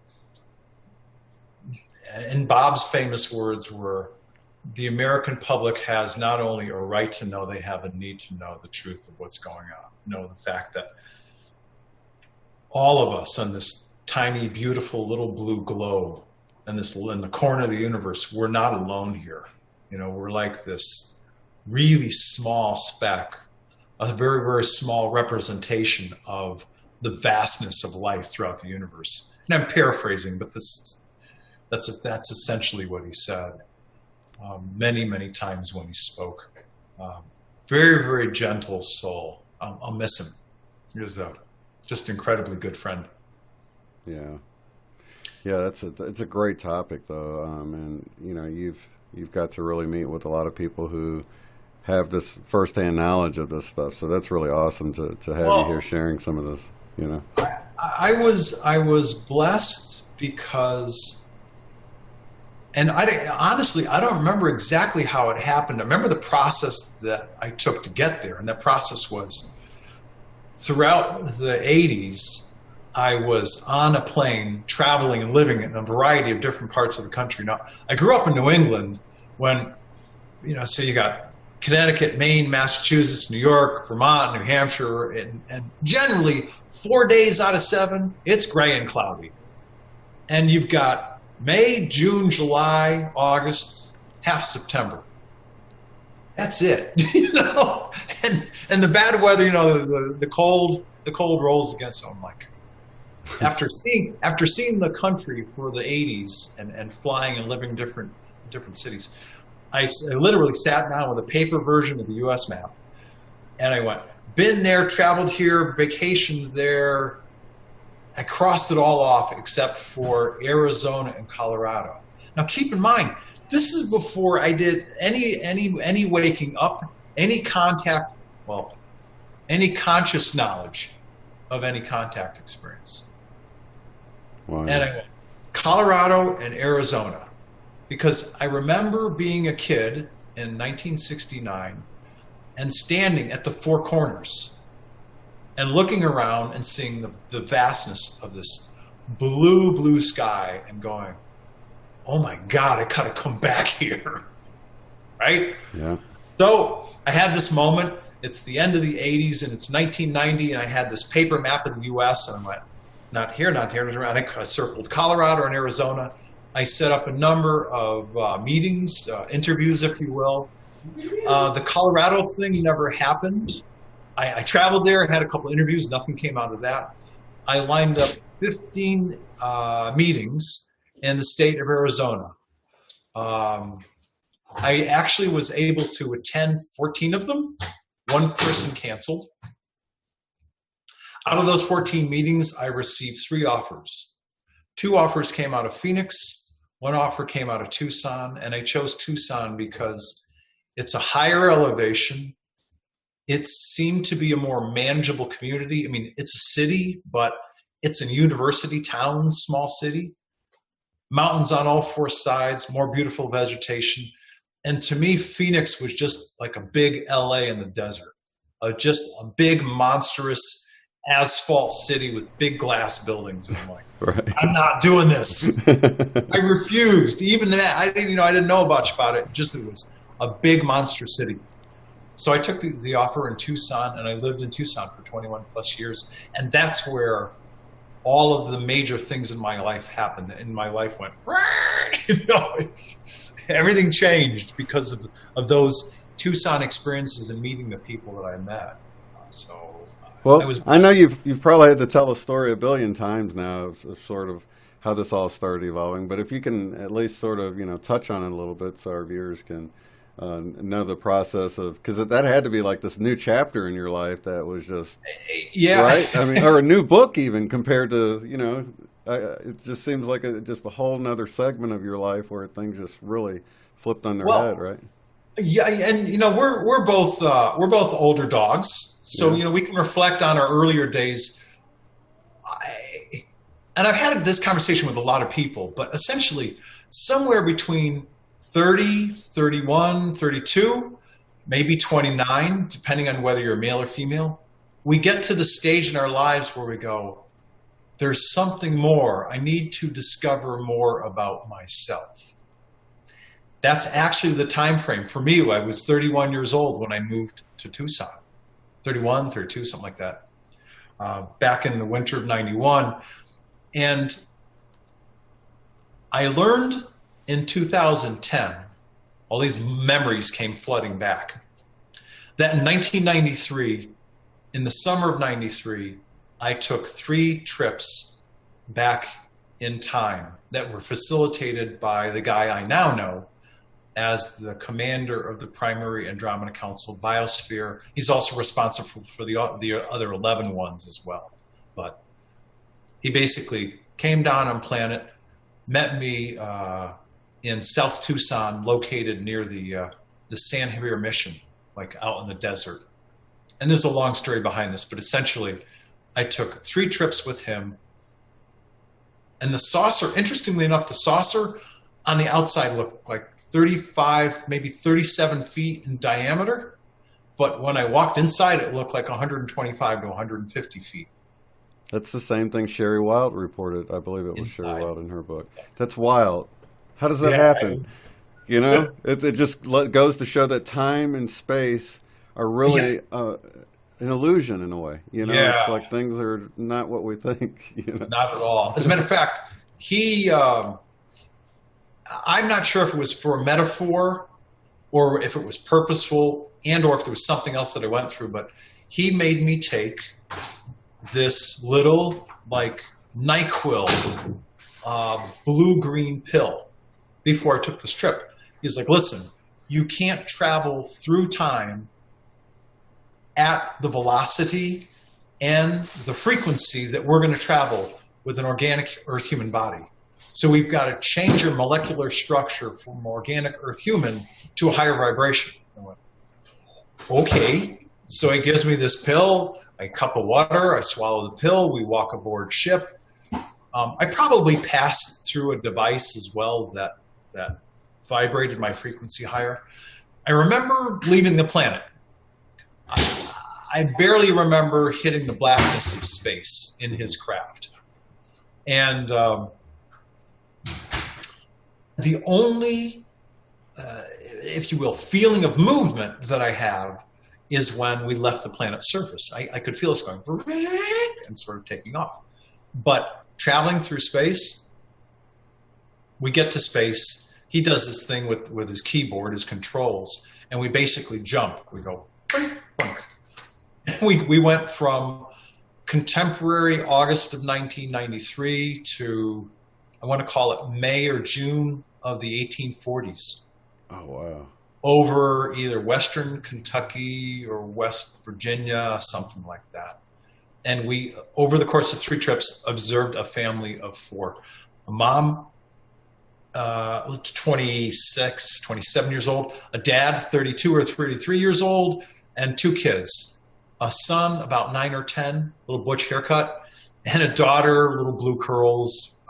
And Bob's famous words were, the American public has not only a right to know, they have a need to know the truth of what's going on. Know the fact that all of us on this tiny, beautiful little blue globe and in the corner of the universe, we're not alone here. We're like this really small speck, a very, very small representation of the vastness of life throughout the universe. And I'm paraphrasing, but that's essentially what he said many, many times when he spoke. Very, very gentle soul. I'll miss him. He was just an incredibly good friend. Yeah, it's a great topic though, and you've got to really meet with a lot of people who have this firsthand knowledge of this stuff. So that's really awesome to have you here sharing some of this. I was blessed because, and honestly I don't remember exactly how it happened. I remember the process that I took to get there, and that process was throughout the 80s. I was on a plane, traveling and living in a variety of different parts of the country. Now, I grew up in New England when, so you got Connecticut, Maine, Massachusetts, New York, Vermont, New Hampshire, and generally 4 days out of 7, it's gray and cloudy. And you've got May, June, July, August, half September. That's it, And the bad weather, the cold rolls against them. I'm like, after seeing the country for the 80s and flying and living different cities, I literally sat down with a paper version of the U.S. map, and I went, been there, traveled here, vacationed there. I crossed it all off except for Arizona and Colorado. Now keep in mind, this is before I did any waking up, any contact, well, any conscious knowledge of any contact experience. Wow. And I went Colorado and Arizona because I remember being a kid in 1969 and standing at the Four Corners and looking around and seeing the vastness of this blue sky and going, oh my God, I gotta come back here, right? Yeah. So I had this moment. It's the end of the 80s and it's 1990 and I had this paper map of the US and I went, not here, not here, not here. And I circled Colorado and Arizona. I set up a number of meetings, interviews, if you will. The Colorado thing never happened. I traveled there, had a couple interviews, nothing came out of that. I lined up 15 meetings in the state of Arizona. I actually was able to attend 14 of them. One person canceled. Out of those 14 meetings, I received 3 offers. 2 offers came out of Phoenix. 1 offer came out of Tucson, and I chose Tucson because it's a higher elevation. It seemed to be a more manageable community. I mean, it's a city, but it's a university town, small city. Mountains on all 4 sides, more beautiful vegetation. And to me, Phoenix was just like a big LA in the desert. Just a big, monstrous asphalt city with big glass buildings. And I'm like, Right. I'm not doing this. I refused. Even that, I didn't know much about it. Just it was a big monster city. So I took the offer in Tucson, and I lived in Tucson for 21 plus years. And that's where all of the major things in my life happened. And my life went, everything changed because of those Tucson experiences and meeting the people that I met. Well, I know you've probably had to tell a story a billion times now of sort of how this all started evolving. But if you can at least sort of touch on it a little bit, so our viewers can know the process of, because that had to be like this new chapter in your life that was just right. I mean, or a new book even compared to it just seems like just a whole nother segment of your life where things just really flipped on their head, right? Yeah, and we're both older dogs. So, we can reflect on our earlier days. And I've had this conversation with a lot of people, but essentially somewhere between 30, 31, 32, maybe 29, depending on whether you're male or female, we get to the stage in our lives where we go, there's something more. I need to discover more about myself. That's actually the time frame. For me, I was 31 years old when I moved to Tucson. 31, 32, something like that, back in the winter of 91. And I learned in 2010, all these memories came flooding back, that in 1993, in the summer of 93, I took 3 trips back in time that were facilitated by the guy I now know as the commander of the Primary Andromeda Council Biosphere. He's also responsible for the other 11 ones as well. But he basically came down on planet, met me in South Tucson, located near the San Javier Mission, like out in the desert. And there's a long story behind this, but essentially I took 3 trips with him. And the saucer, interestingly enough, the saucer on the outside looked like 35, maybe 37 feet in diameter. But when I walked inside, it looked like 125 to 150 feet. That's the same thing Sherry Wild reported. I believe it was Sherry Wild in her book. That's wild. How does that happen? It just goes to show that time and space are really an illusion in a way. It's like things are not what we think. Not at all. As a matter of fact, I'm not sure if it was for a metaphor or if it was purposeful or if there was something else that I went through, but he made me take this little like NyQuil blue-green pill before I took this trip. He's like, listen, you can't travel through time at the velocity and the frequency that we're going to travel with an organic Earth human body. So we've got to change your molecular structure from organic Earth human to a higher vibration. I went, okay. So he gives me this pill, a cup of water, I swallow the pill, we walk aboard ship. I probably passed through a device as well that vibrated my frequency higher. I remember leaving the planet. I barely remember hitting the blackness of space in his craft. And the only, if you will, feeling of movement that I have is when we left the planet's surface. I could feel us going and sort of taking off. But traveling through space, we get to space. He does this thing with his keyboard, his controls, and we basically jump. We go, boink, boink. We went from contemporary August of 1993 to, I want to call it May or June of the 1840s. Oh, wow. Over either Western Kentucky or West Virginia, something like that. And we, over the course of 3 trips, observed a family of 4. A mom, 26, 27 years old, a dad, 32 or 33 years old, and 2 kids. A son, about 9 or 10, little butch haircut, and a daughter, little blue curls,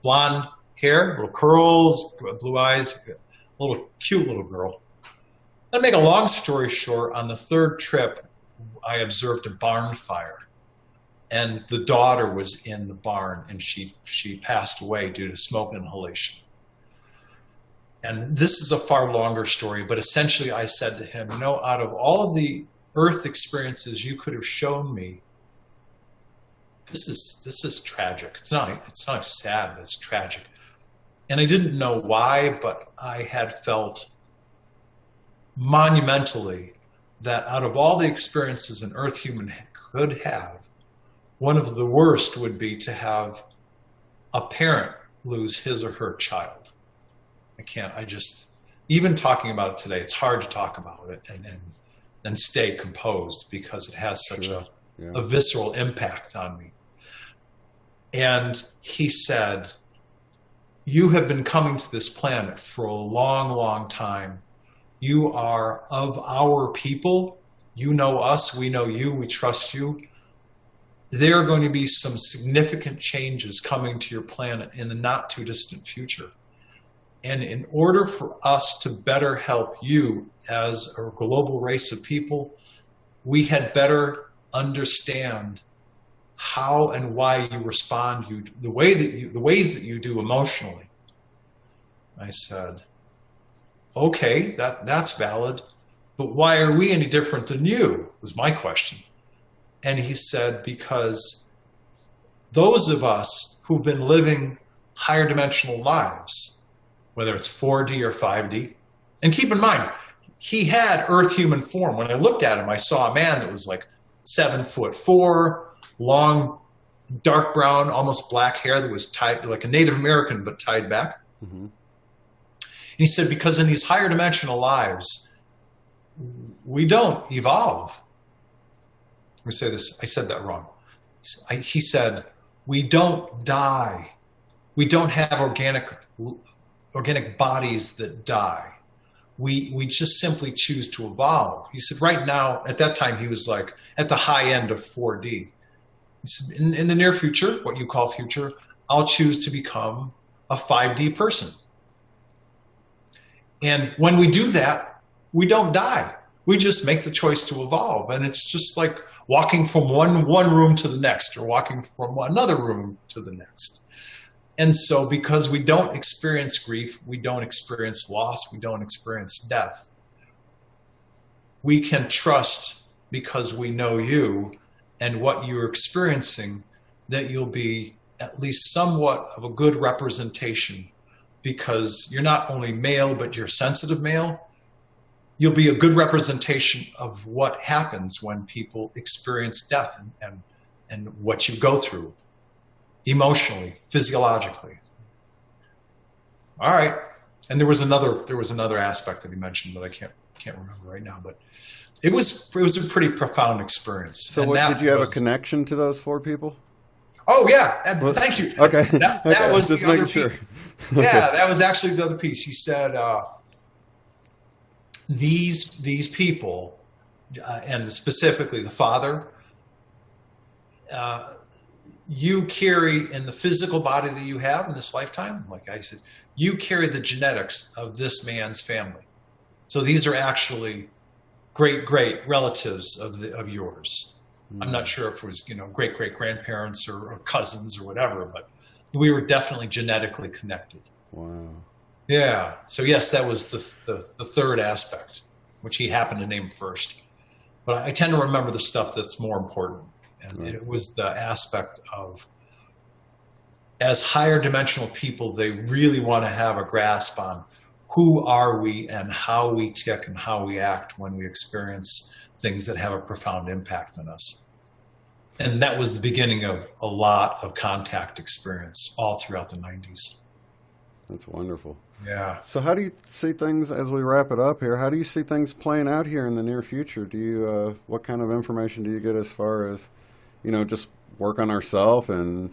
blonde hair, little curls, blue eyes, little cute little girl. To make a long story short, on the 3rd trip, I observed a barn fire, and the daughter was in the barn, and she passed away due to smoke inhalation. And this is a far longer story, but essentially I said to him, you know, out of all of the Earth experiences you could have shown me, this is tragic. It's not sad, it's tragic. And I didn't know why, but I had felt monumentally that out of all the experiences an Earth human could have, one of the worst would be to have a parent lose his or her child. Even talking about it today, it's hard to talk about it and stay composed because it has such a visceral impact on me. And he said, you have been coming to this planet for a long, long time. You are of our people. You know us. We know you. We trust you. There are going to be some significant changes coming to your planet in the not too distant future. And in order for us to better help you as a global race of people, we had better understand how and why you respond, the ways that you do emotionally. I said, okay, that's valid, but why are we any different than you, was my question. And he said, because those of us who've been living higher dimensional lives, whether it's 4D or 5D, and keep in mind, he had Earth human form. When I looked at him, I saw a man that was like 7'4", long, dark brown, almost black hair that was tied like a Native American, but tied back. Mm-hmm. And he said, because in these higher dimensional lives, we don't evolve. Let me say this. I said that wrong. He said, we don't die. We don't have organic bodies that die. We just simply choose to evolve. He said, right now, at that time, he was like at the high end of 4D. He said, in the near future, what you call future, I'll choose to become a 5D person. And when we do that, we don't die. We just make the choice to evolve. And it's just like walking from one room to the next, or walking from another room to the next. And so because we don't experience grief, we don't experience loss, we don't experience death, we can trust, because we know you and what you're experiencing, that you'll be at least somewhat of a good representation, because you're not only male, but you're sensitive male. You'll be a good representation of what happens when people experience death and what you go through emotionally, physiologically. All right. And there was another aspect that he mentioned that I can't remember right now, but it was a pretty profound experience. So did you have a connection to those 4 people? Oh yeah, thank you. Okay, that was just the other sure. piece. Yeah, that was actually the other piece. He said, these people, and specifically the father, you carry in the physical body that you have in this lifetime, like I said, you carry the genetics of this man's family. So these are actually great relatives of yours. I'm not sure if it was, great grandparents or cousins or whatever, but we were definitely genetically connected. Wow. Yeah. So yes, that was the third aspect, which he happened to name first. But I tend to remember the stuff that's more important. And right. It was the aspect of, as higher dimensional people, they really want to have a grasp on who are we and how we tick and how we act when we experience things that have a profound impact on us. And that was the beginning of a lot of contact experience all throughout the 90s. That's wonderful. Yeah. So how do you see things, as we wrap it up here, how do you see things playing out here in the near future? Do you, what kind of information do you get as far as, just work on ourselves and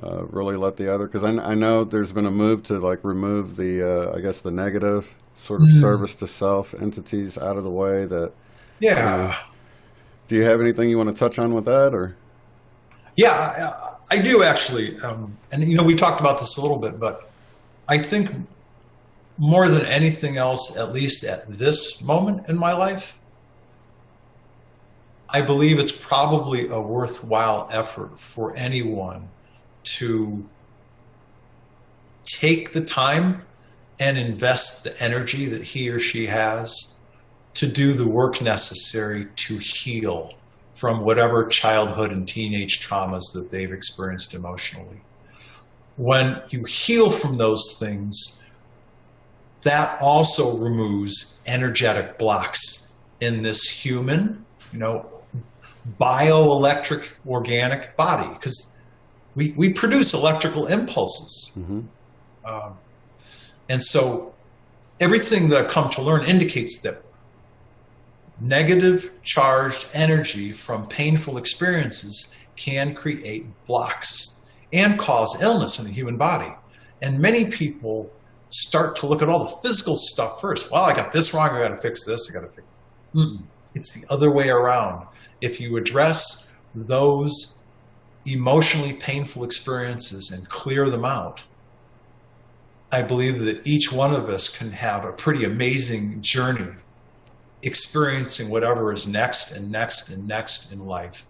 really let the other, because I know there's been a move to remove the, I guess the negative sort of service to self entities out of the way that. Yeah. Do you have anything you want to touch on with that, or? Yeah, I do actually. And, we talked about this a little bit, but I think more than anything else, at least at this moment in my life, I believe it's probably a worthwhile effort for anyone to take the time and invest the energy that he or she has to do the work necessary to heal from whatever childhood and teenage traumas that they've experienced emotionally. When you heal from those things, that also removes energetic blocks in this human, bioelectric organic body, because we produce electrical impulses. Mm-hmm. And so everything that I've come to learn indicates that negative charged energy from painful experiences can create blocks and cause illness in the human body. And many people start to look at all the physical stuff first. Well, I got this wrong, I got to fix this, I got to fix it. It's the other way around. If you address those emotionally painful experiences and clear them out, I believe that each one of us can have a pretty amazing journey experiencing whatever is next and next and next in life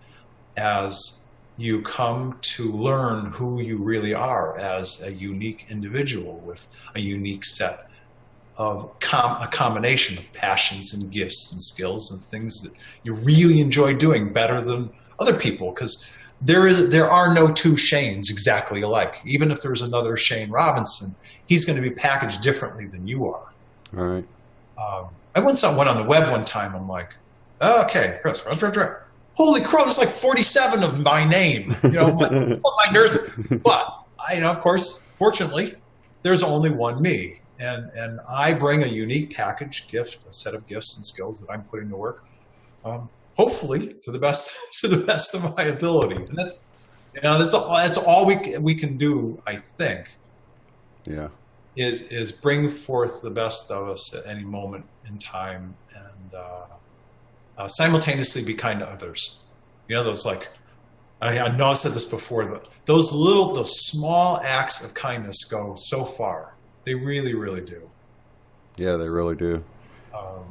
as you come to learn who you really are as a unique individual with a unique set of a combination of passions and gifts and skills and things that you really enjoy doing better than other people, because there are no two Shanes exactly alike. Even if there's another Shane Robinson, he's going to be packaged differently than you are. All right. I once went on the web one time. I'm like, oh, okay, Chris, holy crow, there's like 47 of them by name. My nurse. But of course, fortunately, there's only one me, and I bring a unique package, gift, a set of gifts and skills that I'm putting to work. Hopefully, to the best of my ability, and that's all we can do. I think. Yeah. Is bring forth the best of us at any moment in time, and simultaneously be kind to others. Those I know I've said this before, but those small acts of kindness go so far. They really, really do. Yeah, they really do.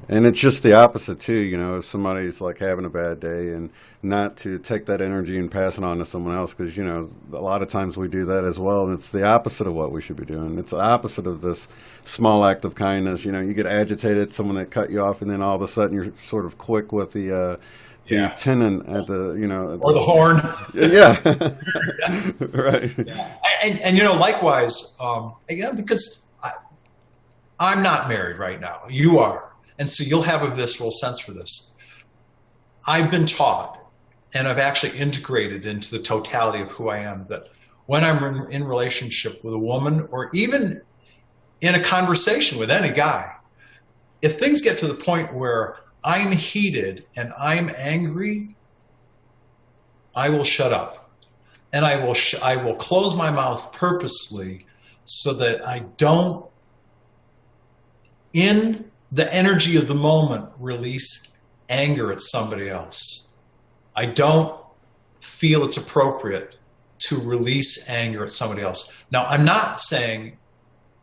And it's just the opposite too, if somebody's having a bad day, and not to take that energy and pass it on to someone else, because a lot of times we do that as well, and it's the opposite of what we should be doing. It's the opposite of this small act of kindness. You get agitated, someone that cut you off, and then all of a sudden you're sort of quick with the tenon at the or the horn. Yeah. Right. Yeah. And likewise, because I'm not married right now. You are. And so you'll have a visceral sense for this. I've been taught, and I've actually integrated into the totality of who I am, that when I'm in relationship with a woman, or even in a conversation with any guy, if things get to the point where I'm heated and I'm angry, I will shut up. And I will close my mouth purposely so that I don't, in the energy of the moment, release anger at somebody else. I don't feel it's appropriate to release anger at somebody else. Now, I'm not saying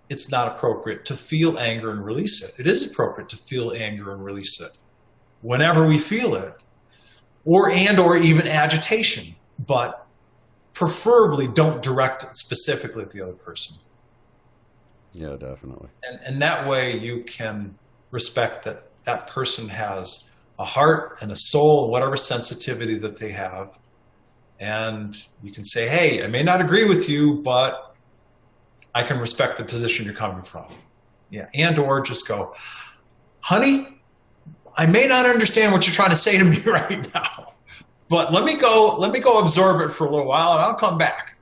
it's not appropriate to feel anger and release it. It is appropriate to feel anger and release it whenever we feel it, or even agitation, but preferably don't direct it specifically at the other person. Yeah, definitely. And that way you can respect that that person has a heart and a soul, whatever sensitivity that they have. And you can say, hey, I may not agree with you, but I can respect the position you're coming from. Yeah. And or just go, honey, I may not understand what you're trying to say to me right now, but let me go absorb it for a little while and I'll come back.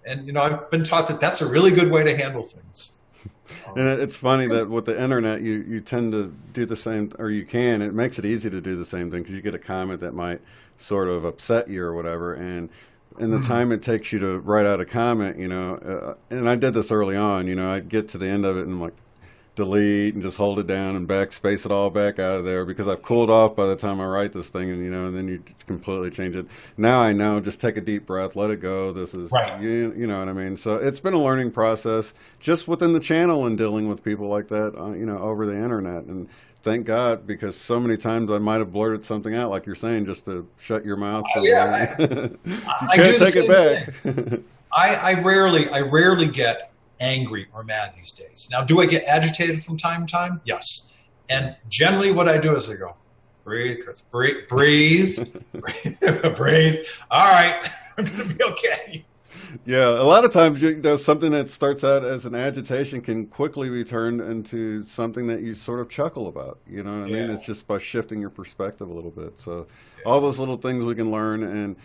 And, I've been taught that that's a really good way to handle things. And it's funny that with the internet, you tend to do the same, or you can. It makes it easy to do the same thing because you get a comment that might sort of upset you or whatever. And in the time it takes you to write out a comment, and I did this early on, I'd get to the end of it and I'm like, delete and just hold it down and backspace it all back out of there because I've cooled off by the time I write this thing, and then you just completely change it. Now I know, just take a deep breath, let it go. This is right. You know what I mean? So it's been a learning process just within the channel and dealing with people like that, over the internet. And thank God, because so many times I might have blurted something out, like you're saying, just to shut your mouth. Yeah, you can't take it back. I rarely get angry or mad these days. Now, do I get agitated from time to time? Yes. And generally what I do is I go, breathe, Chris, breathe, breathe. All right, I'm going to be okay. Yeah, a lot of times something that starts out as an agitation can quickly be turned into something that you sort of chuckle about. You know what I mean? It's just by shifting your perspective a little bit. So all those little things we can learn, and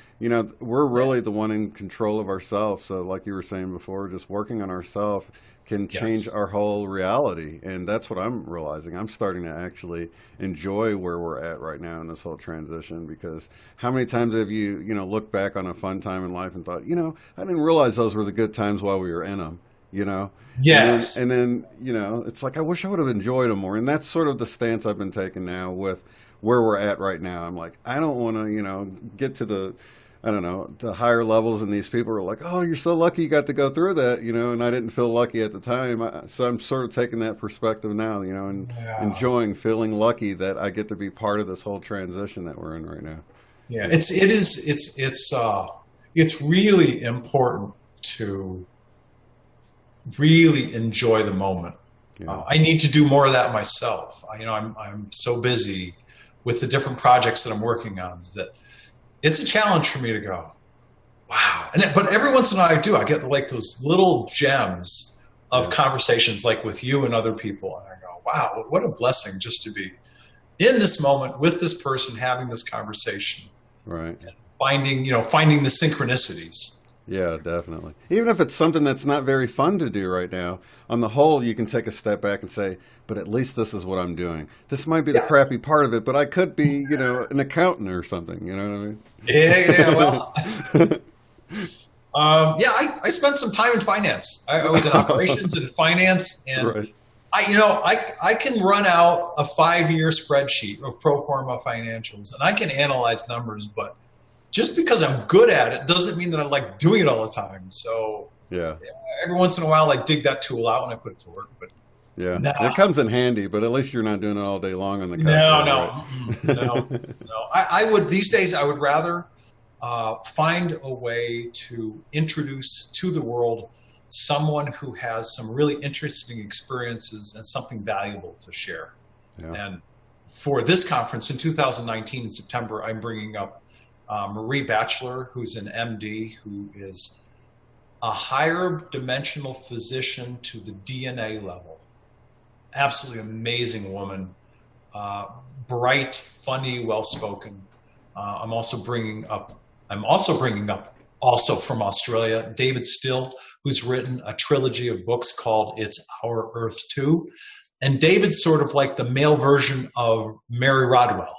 we're really the one in control of ourselves. So like you were saying before, just working on ourselves can change our whole reality. And that's what I'm realizing. I'm starting to actually enjoy where we're at right now in this whole transition, because how many times have you, looked back on a fun time in life and thought, I didn't realize those were the good times while we were in them, Yes. And then, it's like, I wish I would have enjoyed them more. And that's sort of the stance I've been taking now with where we're at right now. I'm like, I don't want to, get to the higher levels, and these people are like, oh, you're so lucky you got to go through that, and I didn't feel lucky at the time. So I'm sort of taking that perspective now, and enjoying feeling lucky that I get to be part of this whole transition that we're in right now. Yeah, it's really important to really enjoy the moment. Yeah. I need to do more of that myself. I'm so busy with the different projects that I'm working on that it's a challenge for me to go, wow. But every once in a while I do. I get like those little gems of conversations like with you and other people. And I go, wow, what a blessing just to be in this moment with this person, having this conversation. Right. And finding the synchronicities. Yeah, definitely. Even if it's something that's not very fun to do right now, on the whole, you can take a step back and say, but at least this is what I'm doing. This might be the crappy part of it, but I could be, an accountant or something. You know what I mean? Yeah. Well, I spent some time in finance. I was in operations and in finance, and I can run out a 5-year spreadsheet of pro forma financials, and I can analyze numbers, but just because I'm good at it doesn't mean that I like doing it all the time. So every once in a while I dig that tool out and I put it to work. But it comes in handy, but at least you're not doing it all day long on the couch. No. I would these days. I would rather find a way to introduce to the world someone who has some really interesting experiences and something valuable to share. Yeah. And for this conference in 2019 in September, I'm bringing up Marie Batchelor, who's an MD, who is a higher dimensional physician to the DNA level. Absolutely amazing woman, bright, funny, well-spoken. I'm also bringing up also from Australia, David Still, who's written a trilogy of books called It's Our Earth Too. And David's sort of like the male version of Mary Rodwell.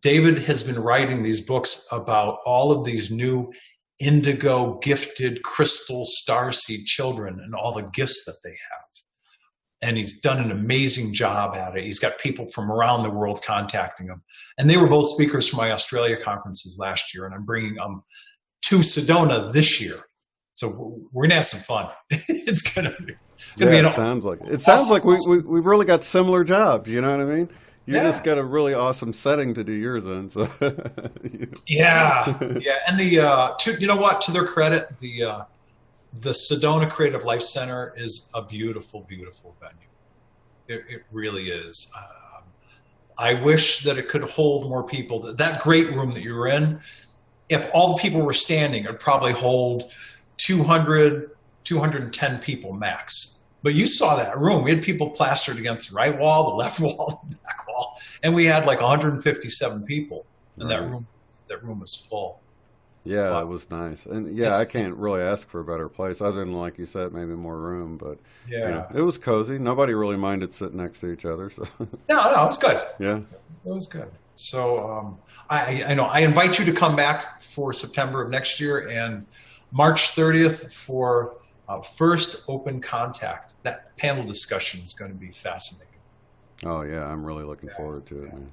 David has been writing these books about all of these new indigo gifted crystal starseed children and all the gifts that they have. And he's done an amazing job at it. He's got people from around the world contacting him. And they were both speakers for my Australia conferences last year, and I'm bringing them to Sedona this year. So we're gonna have some fun. It's gonna be. It sounds like it. It sounds like we really got similar jobs. You know what I mean? You just got a really awesome setting to do yours in. So. Yeah. And you know what? To their credit, the Sedona Creative Life Center is a beautiful, beautiful venue. It really is. I wish that it could hold more people. That great room that you were in, if all the people were standing, it would probably hold 200, 210 people max. But you saw that room. We had people plastered against the right wall, the left wall, the back wall. And we had like 157 people. And that room was full. Yeah, it was nice. And I can't really ask for a better place other than, like you said, maybe more room. But it was cozy. Nobody really minded sitting next to each other. So. No, it was good. Yeah. It was good. So I know I invite you to come back for September of next year and March 30th for first open contact. That panel discussion is going to be fascinating. Oh, yeah. I'm really looking forward to it, man.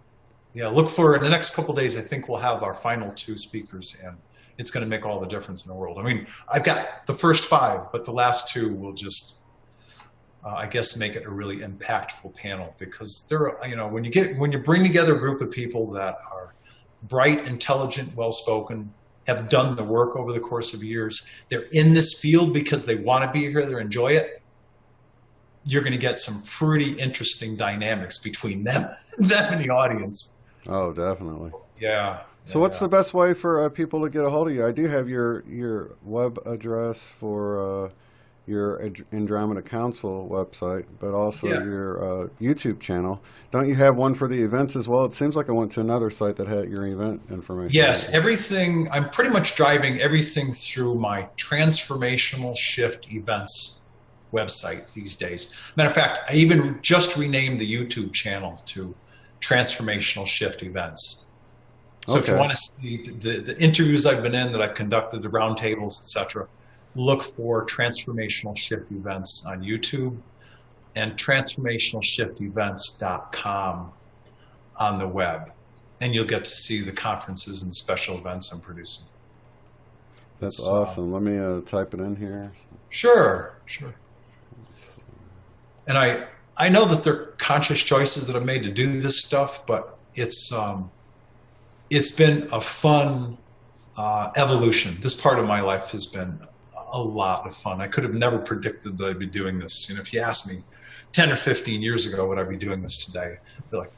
Yeah, look for in the next couple of days, I think we'll have our final 2 speakers, and it's going to make all the difference in the world. I mean, I've got the first 5, but the last 2 will just, I guess, make it a really impactful panel because when you bring together a group of people that are bright, intelligent, well-spoken, have done the work over the course of years, they're in this field because they want to be here, they enjoy it, you're going to get some pretty interesting dynamics between them and the audience. Oh, definitely. Yeah. So what's the best way for people to get a hold of you? I do have your web address for your Andromeda Council website, but also your YouTube channel. Don't you have one for the events as well? It seems like I went to another site that had your event information. Yes, everything. I'm pretty much driving everything through my Transformational Shift Events website these days. Matter of fact, I even just renamed the YouTube channel to Transformational Shift Events. So if you want to see the interviews I've been in that I've conducted, the roundtables, etc., look for Transformational Shift Events on YouTube and transformationalshiftevents.com on the web. And you'll get to see the conferences and special events I'm producing. That's awesome. Let me type it in here. Sure. And I know that they're conscious choices that I've made to do this stuff, but it's been a fun evolution. This part of my life has been a lot of fun. I could have never predicted that I'd be doing this. If you asked me 10 or 15 years ago, would I be doing this today? I'd be like, what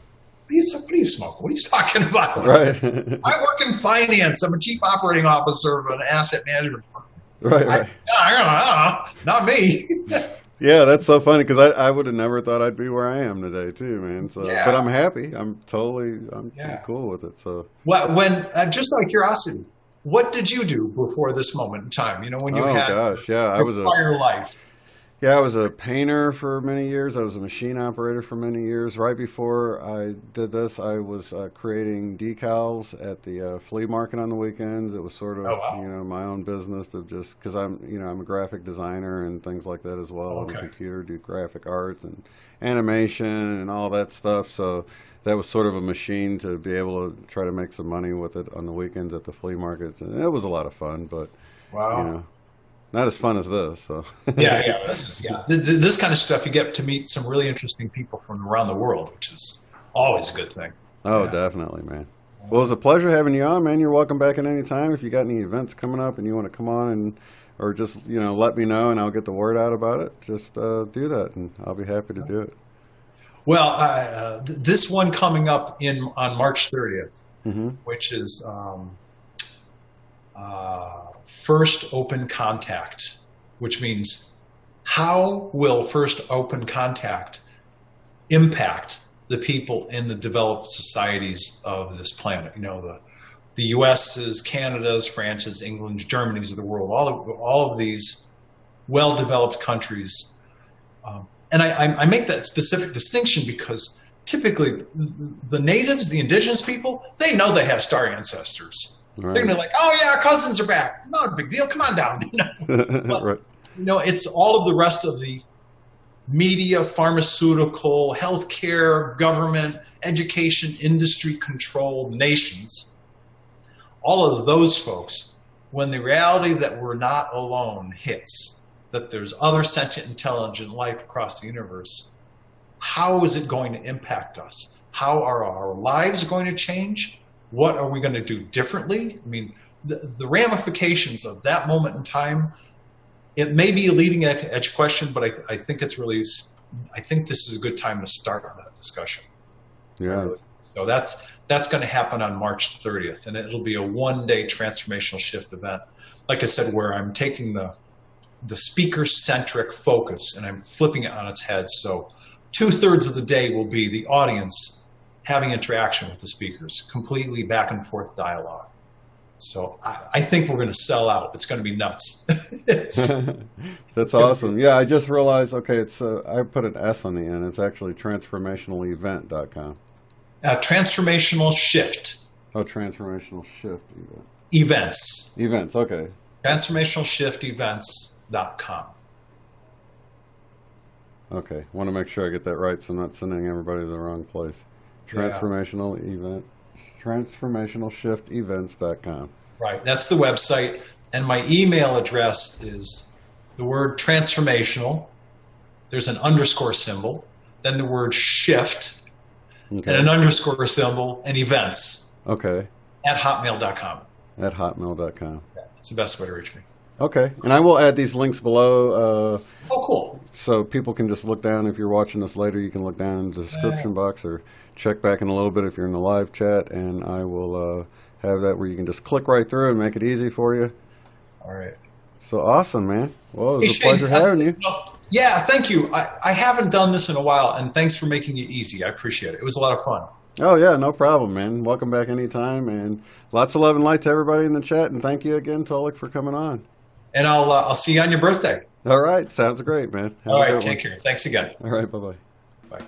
do you smoke? What are you talking about? Right. I work in finance. I'm a chief operating officer of an asset management firm. Right. Not me. Yeah, that's so funny because I would have never thought I'd be where I am today too, man. So, but I'm happy. I'm cool with it. So, just out of curiosity, what did you do before this moment in time? When you had I was prior life. Yeah, I was a painter for many years. I was a machine operator for many years. Right before I did this, I was creating decals at the flea market on the weekends. It was sort of, my own business of just because I'm a graphic designer and things like that as well. On the computer, do graphic arts and animation and all that stuff. So that was sort of a machine to be able to try to make some money with it on the weekends at the flea markets. And it was a lot of fun, but not as fun as this. So this kind of stuff, you get to meet some really interesting people from around the world, which is always a good thing. Oh, definitely, man. Well, it was a pleasure having you on, man. You're welcome back at any time. If you got any events coming up and you want to come on or just let me know and I'll get the word out about it. Just do that, and I'll be happy to do it. Well, this one coming up on March 30th, which is first open contact, which means how will first open contact impact the people in the developed societies of this planet? The the U.S.'s, Canada's, France's, England's, Germany's of the world, all of these well-developed countries. And I make that specific distinction because typically the natives, the indigenous people, they know they have star ancestors. Right. They're going to be like, oh yeah, our cousins are back. Not a big deal. Come on down. But, right. It's all of the rest of the media, pharmaceutical, healthcare, government, education, industry-controlled nations. All of those folks, when the reality that we're not alone hits, that there's other sentient, intelligent life across the universe, how is it going to impact us? How are our lives going to change? What are we going to do differently? I mean, the ramifications of that moment in time, it may be a leading edge question, but I think this is a good time to start that discussion. Yeah. So that's going to happen on March 30th, and it'll be a one-day transformational shift event. Like I said, where I'm taking the speaker-centric focus and I'm flipping it on its head. So 2/3 of the day will be the audience having interaction with the speakers, completely back and forth dialogue. So I think we're going to sell out. It's going to be nuts. That's awesome. Yeah, I just realized, okay, I put an S on the end. It's actually transformationalevent.com. Transformational Shift. Oh, Transformational Shift Events. Events, okay. Transformationalshiftevents.com. Okay, want to make sure I get that right so I'm not sending everybody to the wrong place. Transformationalshiftevents.com. Right, that's the website. And my email address is the word transformational. There's an underscore symbol, then the word shift, and an underscore symbol, and events. Okay. At hotmail.com. At hotmail.com. Yeah, that's the best way to reach me. Okay, and I will add these links below. Oh, cool. So people can just look down. If you're watching this later, you can look down in the description box or check back in a little bit if you're in the live chat, and I will have that where you can just click right through and make it easy for you. All right. So awesome, man. Well, it was a pleasure having you. Yeah, thank you. I haven't done this in a while, and thanks for making it easy. I appreciate it. It was a lot of fun. Oh, yeah, no problem, man. Welcome back anytime, and lots of love and light to everybody in the chat, and thank you again, Tolec, for coming on. And I'll see you on your birthday. All right. Sounds great, man. All right. Take care. Thanks again. All right. Bye-bye. Bye.